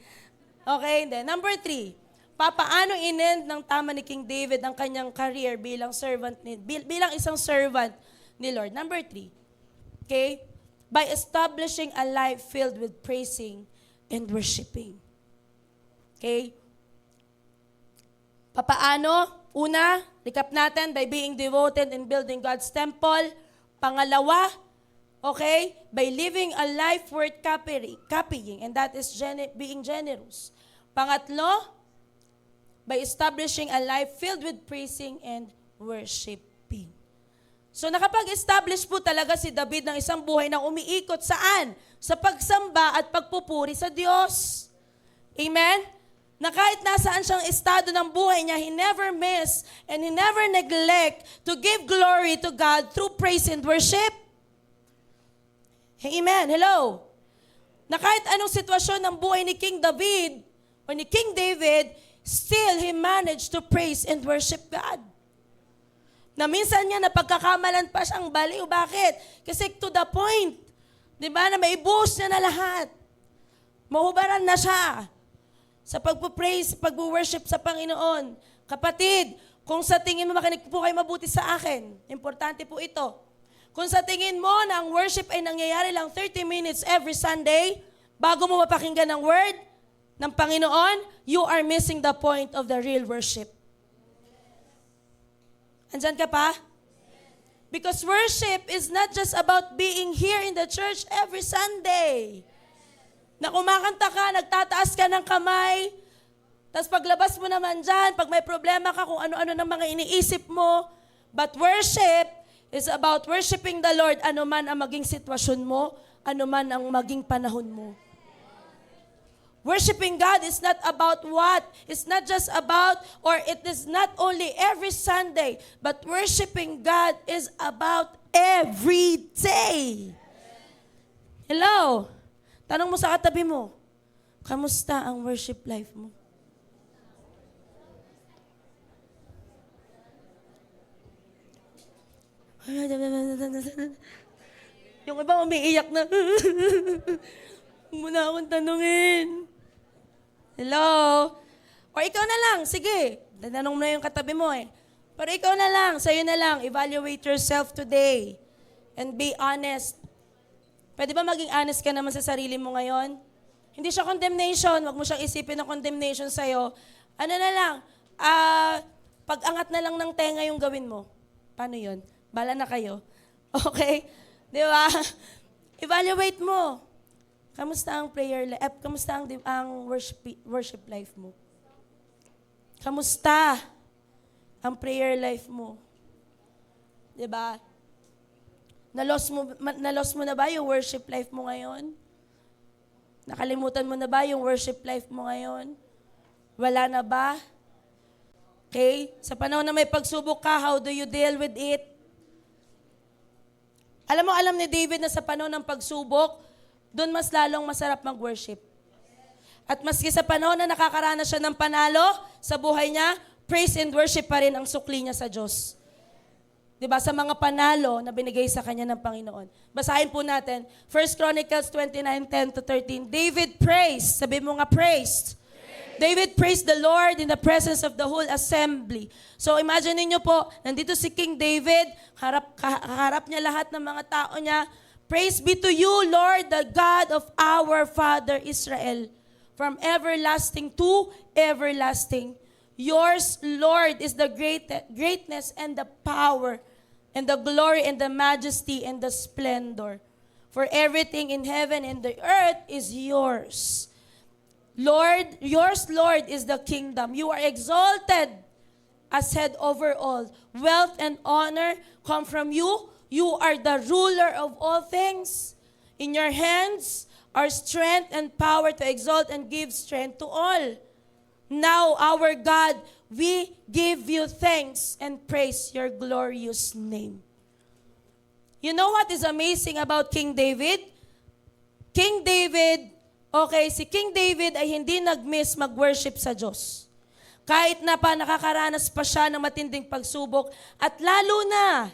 Okay, then number 3. Paano in-end ng tama ni King David ang kanyang career bilang bilang isang servant ni Lord? Number 3. Okay? By establishing a life filled with praising and worshiping. Okay? Papaano? Una, recap natin, by being devoted in building God's temple. Pangalawa, okay, by living a life worth copying, and that is being generous. Pangatlo, by establishing a life filled with praising and worshiping. So nakapag-establish po talaga si David ng isang buhay na umiikot saan? Sa pagsamba at pagpupuri sa Diyos. Amen? Na kahit nasaan siyang estado ng buhay niya, he never miss and he never neglect to give glory to God through praise and worship. Amen. Hello. Na kahit anong sitwasyon ng buhay ni King David o ni King David, still he managed to praise and worship God. Na minsan niya napagkakamalan pa siyang baliw. Bakit? Kasi to the point, di ba, na maibuhos niya na lahat. Mahubaran na siya sa pagpupraise, pagwo-worship sa Panginoon. Kapatid, kung sa tingin mo makinig po kayo mabuti sa akin, importante po ito. Kung sa tingin mo na ang worship ay nangyayari lang 30 minutes every Sunday, bago mo mapakinggan ang word ng Panginoon, you are missing the point of the real worship. Andyan ka pa? Because worship is not just about being here in the church every Sunday. Na kumakanta ka, nagtataas ka ng kamay, tapos paglabas mo naman dyan, pag may problema ka, kung ano-ano ng mga iniisip mo. But worship is about worshiping the Lord, ano man ang maging sitwasyon mo, ano man ang maging panahon mo. Worshiping God is not about what? It's not just about, or it is not only every Sunday, but worshiping God is about every day. Hello? Tanong mo sa katabi mo, kamusta ang worship life mo? Yung iba umiiyak na. Huwag mo na akong tanungin. Hello? Or ikaw na lang, sige. Tanong mo na yung katabi mo eh. Pero ikaw na lang, sa'yo na lang, evaluate yourself today. And be honest. Pwede ba maging honest ka naman sa sarili mo ngayon? Hindi siya condemnation. Huwag mo siyang isipin ng condemnation sa'yo. Ano na lang, pag-angat na lang ng tenga yung gawin mo. Paano yun? Bala na kayo. Okay? Di ba? Evaluate mo. Kamusta ang prayer life? Kamusta ang worship life mo? Kamusta ang prayer life mo? Di ba? Na-lost mo na ba yung worship life mo ngayon? Nakalimutan mo na ba yung worship life mo ngayon? Wala na ba? Okay? Sa panahon na may pagsubok ka, how do you deal with it? Alam ni David na sa panahon ng pagsubok, doon mas lalong masarap mag-worship. At maski sa panahon na nakakaranas siya ng panalo sa buhay niya, praise and worship pa rin ang sukli niya sa Diyos. Diba? Sa mga panalo na binigay sa kanya ng Panginoon. Basahin po natin. 1 Chronicles 29:10-13. David praised. Sabi mo nga, praised. David praised the Lord in the presence of the whole assembly. So imagine niyo po, nandito si King David, harap niya lahat ng mga tao niya. Praise be to you, Lord, the God of our Father Israel, from everlasting to everlasting. Yours, Lord, is the greatness and the power and the glory and the majesty and the splendor. For everything in heaven and the earth is yours. Lord, yours, Lord, is the kingdom. You are exalted as head over all. Wealth and honor come from you. You are the ruler of all things. In your hands are strength and power to exalt and give strength to all. Now, our God, we give you thanks and praise your glorious name. You know what is amazing about King David? King David, si King David ay hindi nag-miss mag-worship sa Diyos. Kahit na pa nakakaranas pa siya ng matinding pagsubok at lalo na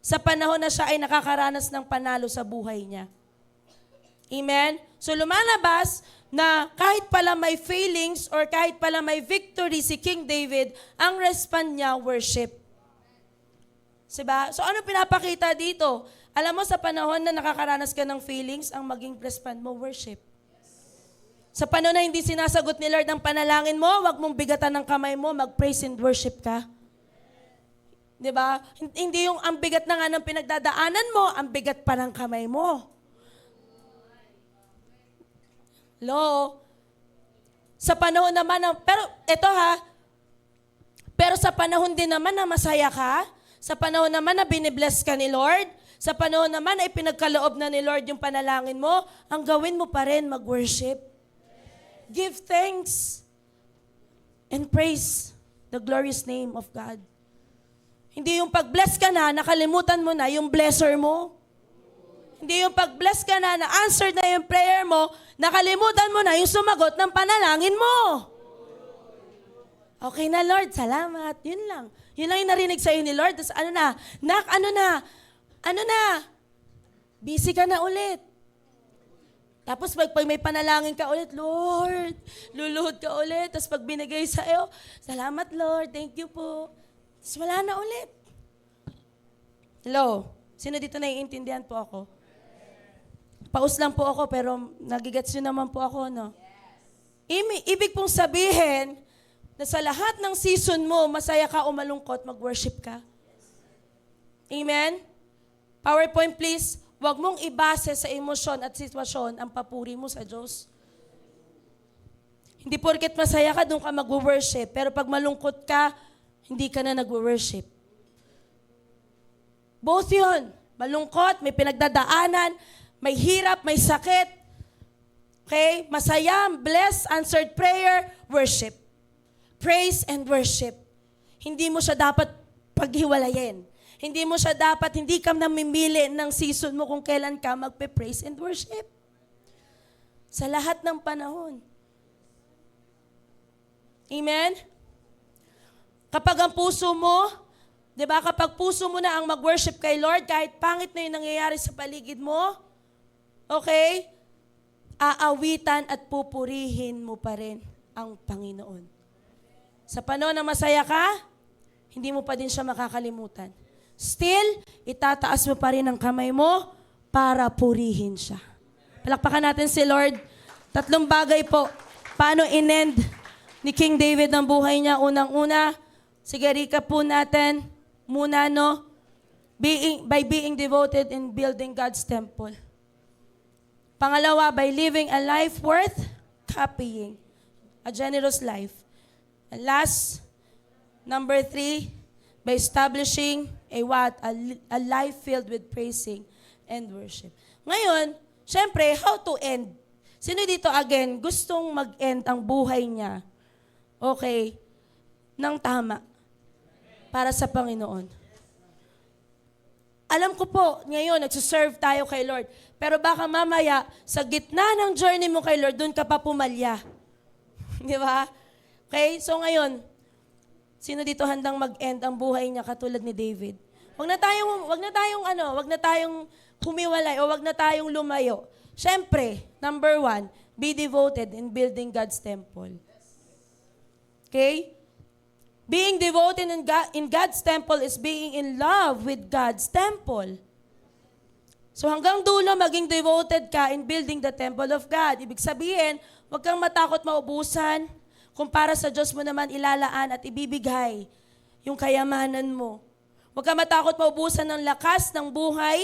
sa panahon na siya ay nakakaranas ng panalo sa buhay niya. Amen? So lumalabas na kahit pala may failings or kahit pala may victory si King David, ang respond niya, worship. Diba? So ano pinapakita dito? Alam mo sa panahon na nakakaranas ka ng feelings, ang maging respond mo, worship. Sa panahon na hindi sinasagot ni Lord ang panalangin mo, wag mong bigatan ng kamay mo, mag-praise and worship ka. Diba? Hindi yung ang bigat na nga ng pinagdadaanan mo, ang bigat pa ng kamay mo. Hello? Sa panahon naman, pero sa panahon din naman na masaya ka, sa panahon naman na binibless ka ni Lord, sa panahon naman na ipinagkaloob na ni Lord yung panalangin mo, ang gawin mo pa rin mag-worship. Give thanks and praise the glorious name of God. Hindi yung pag-bless ka na, nakalimutan mo na yung blesser mo. Hindi yung pag-bless ka na, na-answered na yung prayer mo, nakalimutan mo na yung sumagot ng panalangin mo. Okay na, Lord, salamat. Yun lang. Yun lang yung narinig sa'yo ni Lord. Tapos ano na? Busy ka na ulit. Tapos pag may panalangin ka ulit, Lord, luluhod ka ulit. Tapos pag binigay sa'yo, salamat, Lord, thank you po. Tapos wala na ulit. Hello? Sino dito naiintindihan po ako? Paus lang po ako, pero nagigets nyo naman po ako, no? Ibig pong sabihin na sa lahat ng season mo, masaya ka o malungkot, mag-worship ka. Amen? PowerPoint, please. Huwag mong ibase sa emosyon at sitwasyon ang papuri mo sa Diyos. Hindi porket masaya ka, doon ka mag-worship. Pero pag malungkot ka, hindi ka na nag-worship. Both yun. Malungkot, may pinagdadaanan, may hirap, may sakit. Okay? Masaya, blessed, answered prayer, worship. Praise and worship. Hindi mo siya dapat paghiwalayin. Hindi ka namimili ng season mo kung kailan ka magpe-praise and worship. Sa lahat ng panahon. Amen? Kapag ang puso mo, di ba, kapag puso mo na ang mag-worship kay Lord, kahit pangit na yung nangyayari sa paligid mo, okay? aawitan at pupurihin mo pa rin ang Panginoon. Sa panahon na masaya ka, hindi mo pa din siya makakalimutan. Still, itataas mo pa rin ang kamay mo para purihin siya. Palakpakan natin si Lord. 3 bagay po. Paano in-end ni King David ang buhay niya? Unang-una, sige, recap po natin muna, no? By being devoted in building God's temple. Pangalawa, by living a life worth copying. A generous life. And last, number 3, by establishing a what? A life filled with praising and worship. Ngayon, syempre, how to end? Sino dito again, gustong mag-end ang buhay niya? Okay, ng tama. Para sa Panginoon. Alam ko po, ngayon, nagsiserve tayo kay Lord. Pero baka mamaya, sa gitna ng journey mo kay Lord, doon ka pa pumalya. Di ba? Okay, so ngayon, sino dito handang mag-end ang buhay niya katulad ni David? Wag na tayong humiwalay o wag na tayong lumayo. Siyempre, number 1, be devoted in building God's temple. Okay? Being devoted in God's temple is being in love with God's temple. So hanggang dulo, maging devoted ka in building the temple of God. Ibig sabihin, huwag kang matakot maubusan kung para sa Diyos mo naman ilalaan at ibibigay yung kayamanan mo. Huwag kang matakot maubusan ng lakas ng buhay,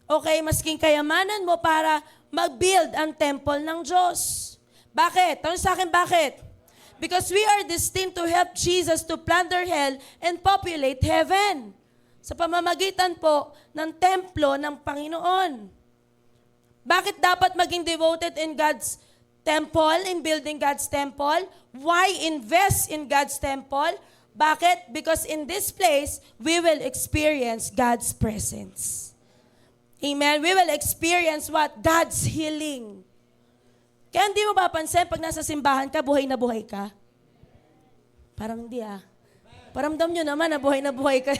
okay, masking kayamanan mo para mag-build ang temple ng Diyos. Bakit? Tanong sa akin, bakit? Because we are destined to help Jesus to plunder hell and populate heaven. Sa pamamagitan po ng templo ng Panginoon. Bakit dapat maging devoted in God's temple, in building God's temple? Why invest in God's temple? Bakit? Because in this place, we will experience God's presence. Amen? We will experience what? God's healing. Kaya hindi mo papansin, pag nasa simbahan ka, buhay na buhay ka? Parang hindi Paramdam nyo naman na buhay ka.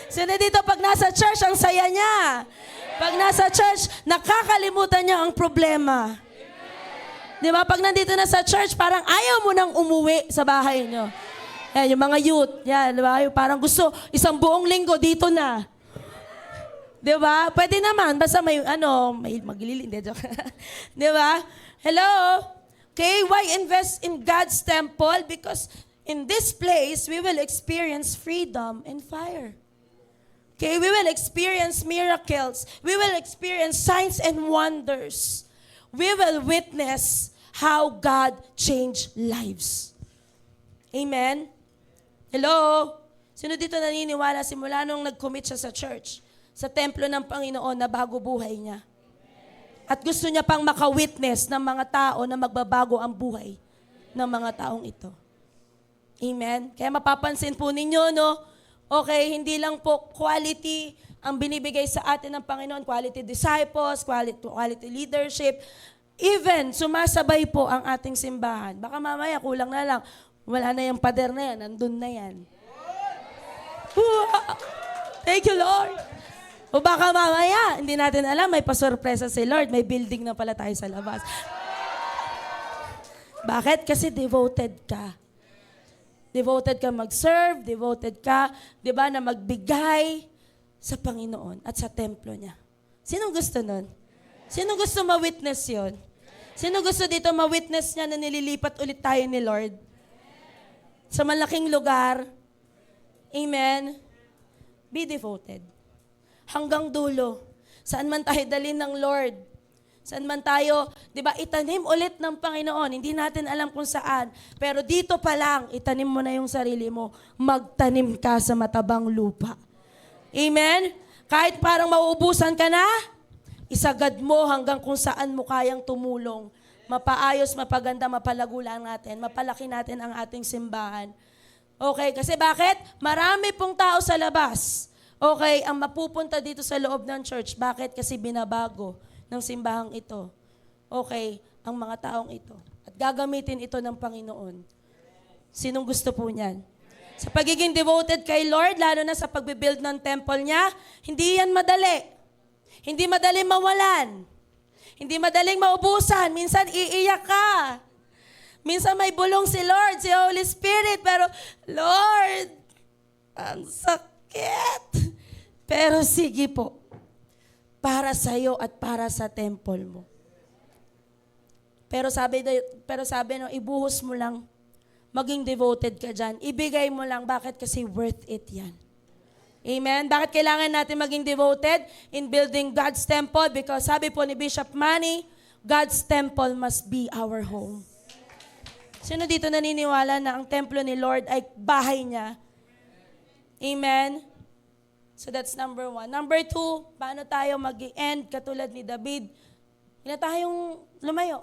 Sino dito, pag nasa church, ang saya niya. Pag nasa church, nakakalimutan niya ang problema. Di ba? Pag nandito na sa church, parang ayaw mo nang umuwi sa bahay nyo. Yan, yung mga youth, yan, di ba? Yung parang gusto, isang buong linggo dito na. Di ba? Pwede naman, basta may maglilin, di ba? Hello? Okay, why invest in God's temple? Because in this place, we will experience freedom and fire. Okay, we will experience miracles. We will experience signs and wonders. We will witness how God changed lives. Amen? Hello? Sino dito naniniwala simula nung nag-commit siya sa church, sa templo ng Panginoon na bago buhay niya? At gusto niya pang maka-witness ng mga tao na magbabago ang buhay ng mga taong ito. Amen? Kaya mapapansin po ninyo, no? Okay, hindi lang po quality ang binibigay sa atin ng Panginoon, quality disciples, quality leadership. Even, sumasabay po ang ating simbahan. Baka mamaya, kulang na lang. Wala na yung pader na yan, nandun na yan. Thank you, Lord. O baka mamaya, hindi natin alam, may pasurpresa si Lord, may building na pala tayo sa labas. Bakit? Kasi devoted ka. Devoted ka mag-serve, devoted ka, di ba, na magbigay sa Panginoon at sa templo niya. Sinong gusto nun? Sinong gusto ma-witness yun? Sino gusto dito ma-witness niya na nililipat ulit tayo ni Lord? Sa malaking lugar. Amen? Be devoted. Hanggang dulo. Saan man tayo dalhin ng Lord? Saan man tayo, di ba, itanim ulit ng Panginoon. Hindi natin alam kung saan. Pero dito pa lang, itanim mo na yung sarili mo. Magtanim ka sa matabang lupa. Amen? Kahit parang mauubusan ka na, isagad mo hanggang kung saan mo kayang tumulong. Mapaayos, mapaganda, mapalagulan natin, mapalaki natin ang ating simbahan. Okay, kasi bakit? Marami pong tao sa labas. Okay, ang mapupunta dito sa loob ng church. Bakit? Kasi binabago ng simbahang ito. Okay, ang mga taong ito. At gagamitin ito ng Panginoon. Sinong gusto po niyan? Sa pagiging devoted kay Lord, lalo na sa pagbibuild ng temple niya, hindi yan madali. Hindi madali mawalan. Hindi madaling maubusan. Minsan iiyak ka. Minsan may bulong si Lord, si Holy Spirit. Pero, Lord, ang sakit. Pero sige po. Para sa'yo at para sa temple mo. Pero sabi no, ibuhos mo lang. Maging devoted ka dyan. Ibigay mo lang. Bakit? Kasi worth it yan. Amen? Bakit kailangan natin maging devoted in building God's temple? Because sabi po ni Bishop Manny, God's temple must be our home. Sino dito naniniwala na ang templo ni Lord ay bahay niya? Amen? So that's number 1. Number 2, paano tayo mag-end katulad ni David? Hindi na tayong lumayo.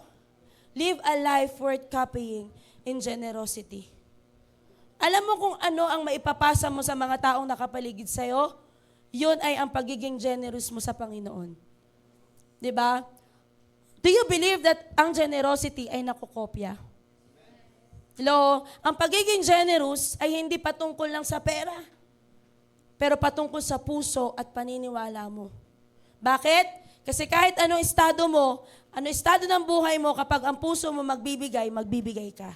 Live a life worth copying in generosity. Alam mo kung ano ang maipapasa mo sa mga taong nakapaligid sa'yo? Yun ay ang pagiging generous mo sa Panginoon. Diba? Do you believe that ang generosity ay nakukopya? Hello? Ang pagiging generous ay hindi patungkol lang sa pera, pero patungkol sa puso at paniniwala mo. Bakit? Kasi kahit anong estado mo, anong estado ng buhay mo, kapag ang puso mo magbibigay, magbibigay ka.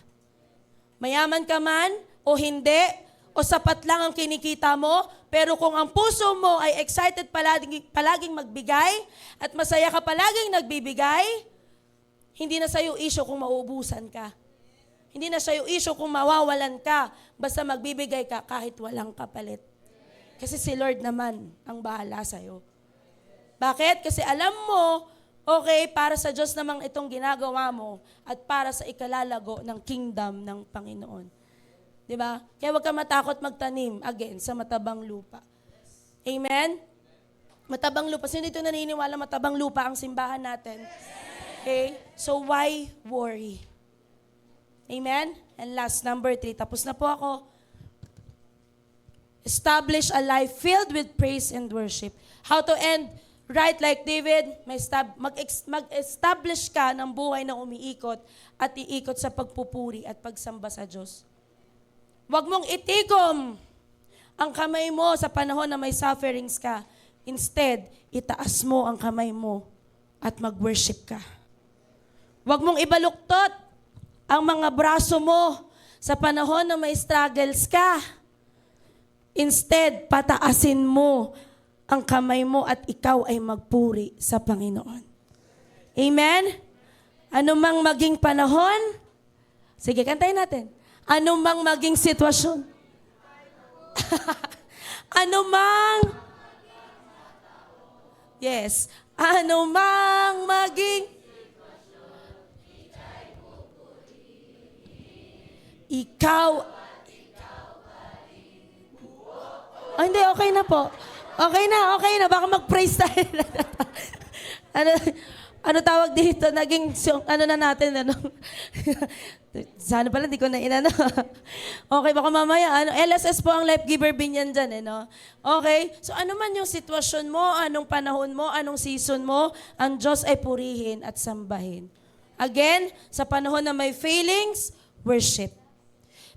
Mayaman ka man o hindi, o sapat lang ang kinikita mo, pero kung ang puso mo ay excited palaging magbigay, at masaya ka palaging nagbibigay, hindi na sa'yo issue kung mauubusan ka. Hindi na sa'yo issue kung mawawalan ka, basta magbibigay ka kahit walang kapalit. Kasi si Lord naman ang bahala sa'yo. Bakit? Kasi alam mo, okay, para sa Diyos namang itong ginagawa mo at para sa ikalalago ng kingdom ng Panginoon. Diba? Kaya huwag ka matakot magtanim, again, sa matabang lupa. Amen? Matabang lupa. Sino dito naniniwala matabang lupa ang simbahan natin? Okay? So why worry? Amen? And last, number 3. Tapos na po ako. Establish a life filled with praise and worship. How to end right like David? Mag-establish ka ng buhay na umiikot at iikot sa pagpupuri at pagsamba sa Diyos. Huwag mong itigom ang kamay mo sa panahon na may sufferings ka. Instead, itaas mo ang kamay mo at mag-worship ka. Huwag mong ibaluktot ang mga braso mo sa panahon na may struggles ka. Instead, pataasin mo ang kamay mo at ikaw ay magpuri sa Panginoon. Amen? Ano mang maging panahon, sige, kantayin natin. Ano mang maging sitwasyon. Ano mang, yes, ano mang maging, ikaw, hindi, okay na po. Okay na. Baka mag-praise tayo. ano tawag dito? Naging, na natin, Sana pala, di ko na inano. Okay, baka mamaya, LSS po ang life giver binyan dyan, no? Okay, so ano man yung sitwasyon mo, anong panahon mo, anong season mo, ang Diyos ay purihin at sambahin. Again, sa panahon na may failings, worship.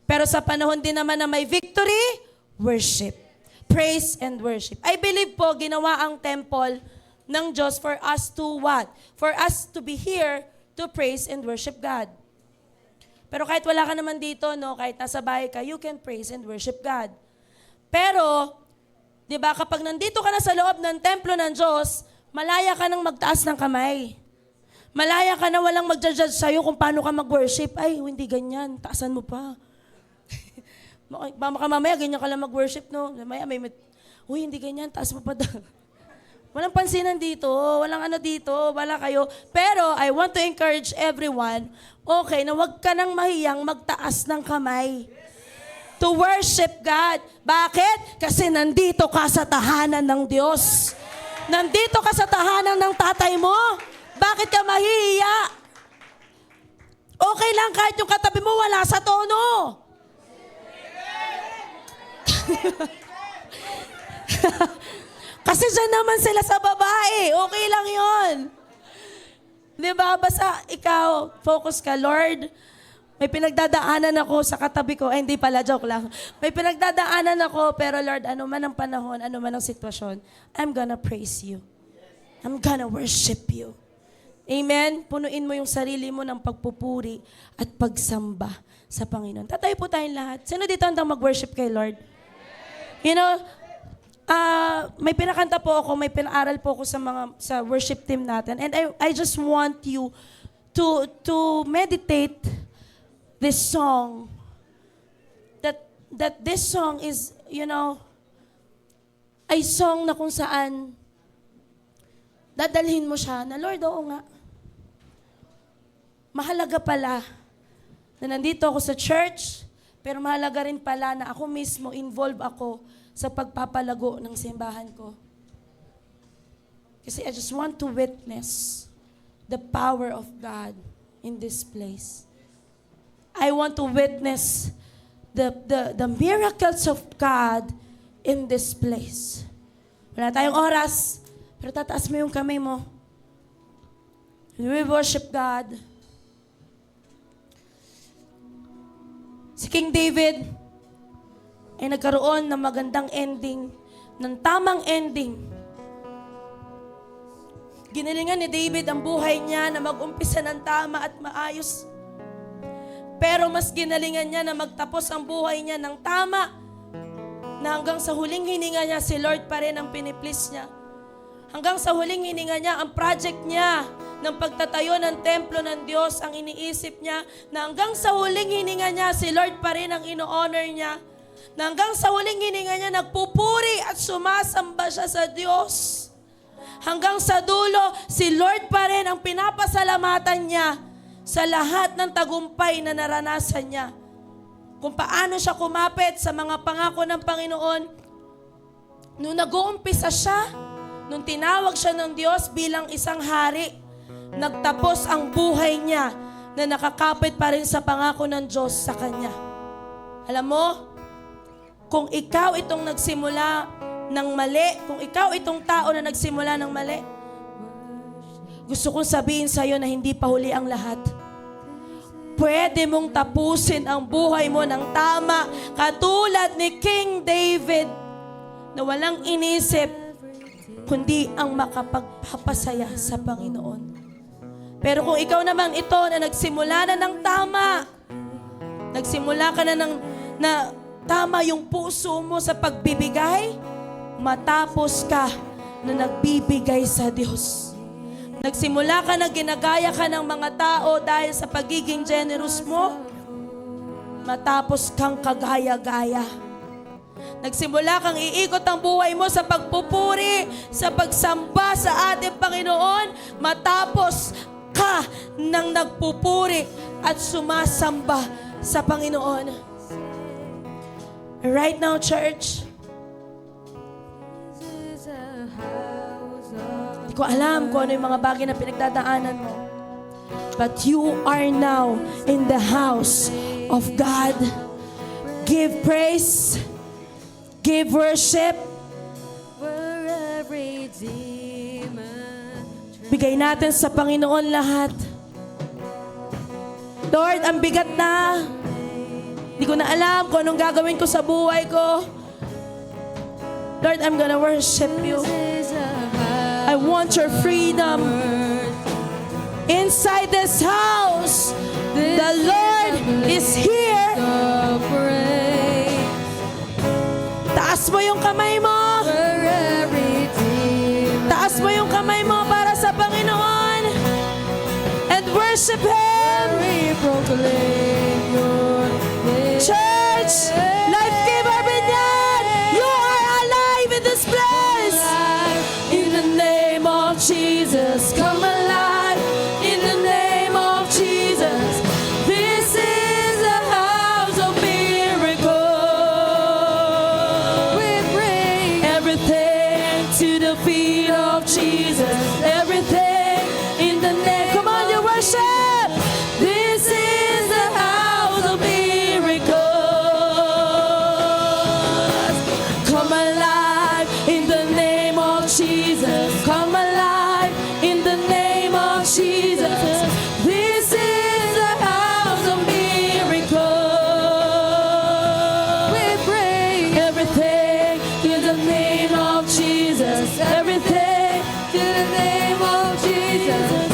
Pero sa panahon din naman na may victory, worship. Praise and worship. I believe po, ginawa ang temple ng Diyos for us to what? For us to be here to praise and worship God. Pero kahit wala ka naman dito, no, kahit nasa bahay ka, you can praise and worship God. Pero, di ba, kapag nandito ka na sa loob ng templo ng Diyos, malaya ka nang magtaas ng kamay. Malaya ka na walang magja-judge sa'yo kung paano ka mag-worship. Ay, hindi ganyan, taasan mo pa. Baka mamaya, ganyan ka lang mag-worship, no? Mamaya, uy, hindi ganyan, taas mo pa daw. Walang pansinan dito, walang ano dito, wala kayo. Pero, I want to encourage everyone, okay, na huwag ka nang mahiyang magtaas ng kamay. To worship God. Bakit? Kasi nandito ka sa tahanan ng Diyos. Nandito ka sa tahanan ng tatay mo. Bakit ka mahihiya? Okay lang kahit yung katabi mo wala sa tono. Kasi dyan naman sila sa babae. Okay lang yon. Diba? Basta ikaw, focus ka, Lord. May pinagdadaanan ako sa katabi ko. Ay, hindi pala, joke lang. May pinagdadaanan ako, pero Lord, ano man ang panahon, ano man ang sitwasyon, I'm gonna praise you. I'm gonna worship you. Amen? Punuin mo yung sarili mo ng pagpupuri at pagsamba sa Panginoon. Tatayo po tayong lahat. Sino dito handang mag-worship kay Lord? You know, may pinakanta po ako, may pinaaral po ako sa worship team natin. And I just want you to meditate this song. That this song is, you know, ay song na kung saan dadalhin mo siya na, Lord, oo nga. Mahalaga pala na nandito ako sa church, pero mahalaga rin pala na ako mismo, involved ako sa pagpapalago ng simbahan ko. Kasi I just want to witness the power of God in this place. I want to witness the miracles of God in this place. Wala tayong oras, pero tataas mo yung kamay mo. We worship God. Si King David ay nagkaroon ng magandang ending, ng tamang ending. Ginilingan ni David ang buhay niya na mag-umpisa ng tama at maayos. Pero mas ginalingan niya na magtapos ang buhay niya ng tama, na hanggang sa huling hininga niya, si Lord pa rin ang piniplease niya. Hanggang sa huling hininga niya, ang project niya ng pagtatayo ng templo ng Diyos, ang iniisip niya, na hanggang sa huling hininga niya, si Lord pa rin ang ino-honor niya. Na hanggang sa huling hininga niya, nagpupuri at sumasamba siya sa Diyos. Hanggang sa dulo, si Lord pa rin ang pinapasalamatan niya sa lahat ng tagumpay na naranasan niya. Kung paano siya kumapit sa mga pangako ng Panginoon. Nung nag-uumpisa siya, nung tinawag siya ng Diyos bilang isang hari, nagtapos ang buhay niya na nakakapit pa rin sa pangako ng Diyos sa kanya. Alam mo, kung ikaw itong nagsimula ng mali, kung ikaw itong tao na nagsimula ng mali, gusto kong sabihin sa'yo na hindi pa huli ang lahat. Pwede mong tapusin ang buhay mo ng tama, katulad ni King David, na walang inisip, kundi ang makapagpapasaya sa Panginoon. Pero kung ikaw naman ito na nagsimula na ng tama, nagsimula ka na tama yung puso mo sa pagbibigay, matapos ka na nagbibigay sa Diyos. Nagsimula ka na ginagaya ka ng mga tao dahil sa pagiging generous mo, matapos kang kagaya-gaya. Nagsimula kang iikot ang buhay mo sa pagpupuri, sa pagsamba sa ating Panginoon, matapos ka nang nagpupuri at sumasamba sa Panginoon. Right now, church, hindi ko alam kung ano yung mga bagay na pinagdadaanan mo. But you are now in the house of God. Give praise, give worship. Bigay natin sa Panginoon lahat. Lord, ang bigat na. Hindi ko na alam kung anong gagawin ko sa buhay ko. Lord, I'm gonna worship you. I want your freedom. Inside this house, the Lord is here. Taas mo yung kamay mo. Taas mo yung kamay mo para sa Panginoon. And worship Him. Church, Life Giver Binyan, you are alive in this place. In the name of Jesus, come alive. In the name of Jesus, this is the house of miracles. We bring everything to the feet of Jesus. Everything in the name. Come on, you worship. This is the house of miracles. Come alive in the name of Jesus. Come alive in the name of Jesus. This is the house of miracles. We bring everything to the name of Jesus. Everything to the name of Jesus.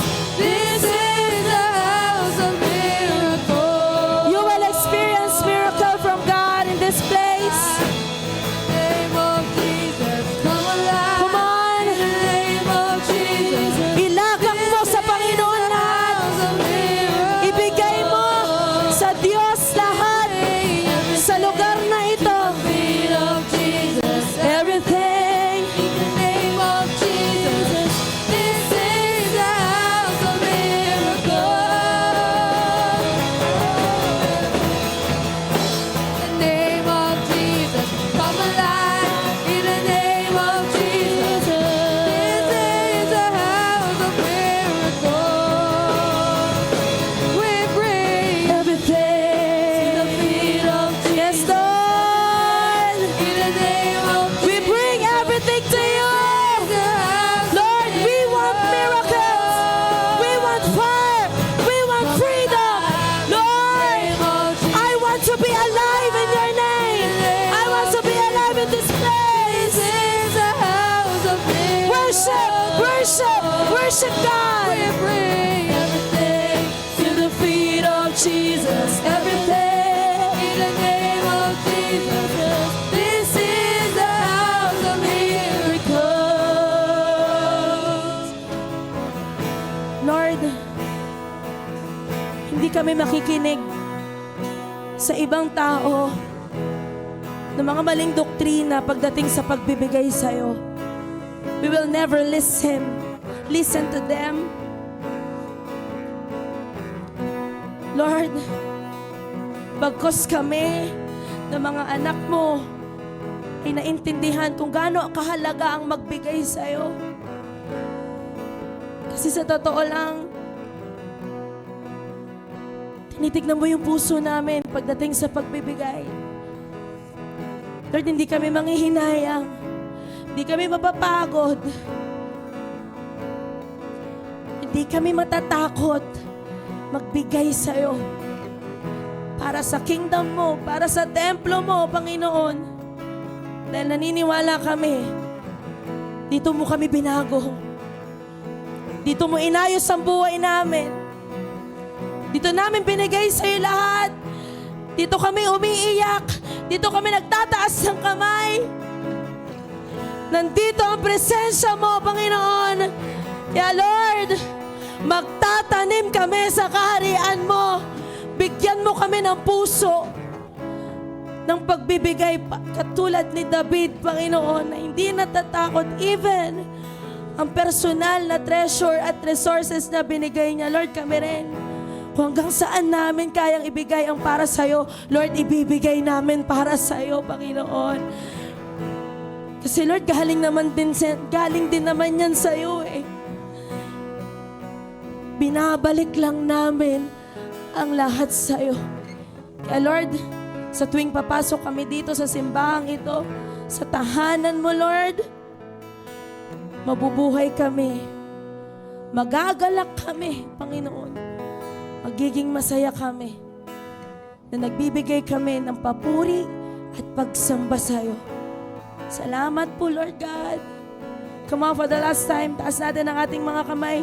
Worship! Worship! Worship God! We bring everything to the feet of Jesus. Everything in the name of Jesus. This is the house of miracles. Lord, hindi kami makikinig sa ibang tao ng mga maling doktrina pagdating sa pagbibigay sa'yo. We will never listen to them. Lord, bagkos kami ng mga anak mo ay naintindihan kung gaano kahalaga ang magbigay sa'yo. Kasi sa totoo lang, tinitignan mo yung puso namin pagdating sa pagbibigay. Lord, hindi kami manghihinayang. Hindi kami mapapagod. Hindi kami matatakot magbigay sa'yo. Para sa kingdom mo, para sa templo mo, Panginoon. Dahil naniniwala kami, dito mo kami binago. Dito mo inayos ang buhay namin. Dito namin binigay sa'yo lahat. Dito kami umiiyak. Dito kami nagtataas ng kamay. Nandito ang presensya mo, Panginoon. Kaya Lord, magtatanim kami sa kaharian mo. Bigyan mo kami ng puso ng pagbibigay katulad ni David, Panginoon, na hindi natatakot even ang personal na treasure at resources na binigay niya. Lord, kami rin. Kung hanggang saan namin kayang ibigay ang para sa'yo, Lord, ibibigay namin para sa'yo, Panginoon. Kasi Lord, galing din naman yan sa'yo eh. Binabalik lang namin ang lahat sa'yo. Kaya Lord, sa tuwing papasok kami dito sa simbahang ito, sa tahanan mo, Lord, mabubuhay kami. Magagalak kami, Panginoon. Magiging masaya kami na nagbibigay kami ng papuri at pagsamba sa'yo. Salamat po, Lord God. Come on, for the last time, taas natin ang ating mga kamay.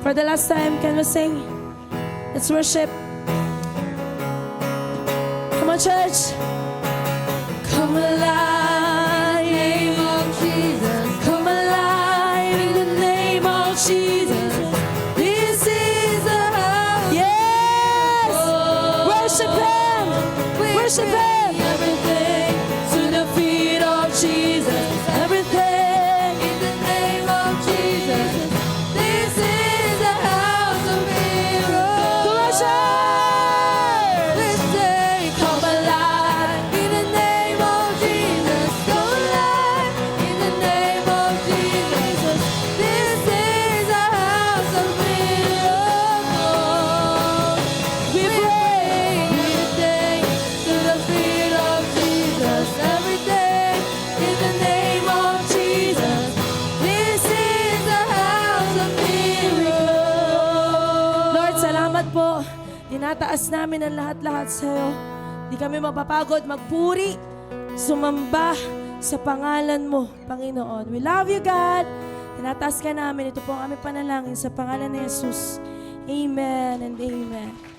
For the last time, can we sing? Let's worship. Come on, church. Come alive, name of Jesus. Come alive in the name of Jesus. This is the house. Yes! Worship Him! Worship Him! Everything to the feet of Jesus. Everything in the name of Jesus. This is the house of miracles. This day, come alive in the name of Jesus. Come alive in the name of Jesus. This is the house of miracles. We pray. Everything to the feet of Jesus. Everything in the name of Jesus. This is the house of miracles. Lord, salamat po. Tinataas namin ang lahat-lahat sa'yo. Di kami mapapagod magpuri, sumamba sa pangalan mo, Panginoon. We love you, God. Tinataas ka namin. Ito po ang aming panalangin sa pangalan ni Jesus. Amen and amen.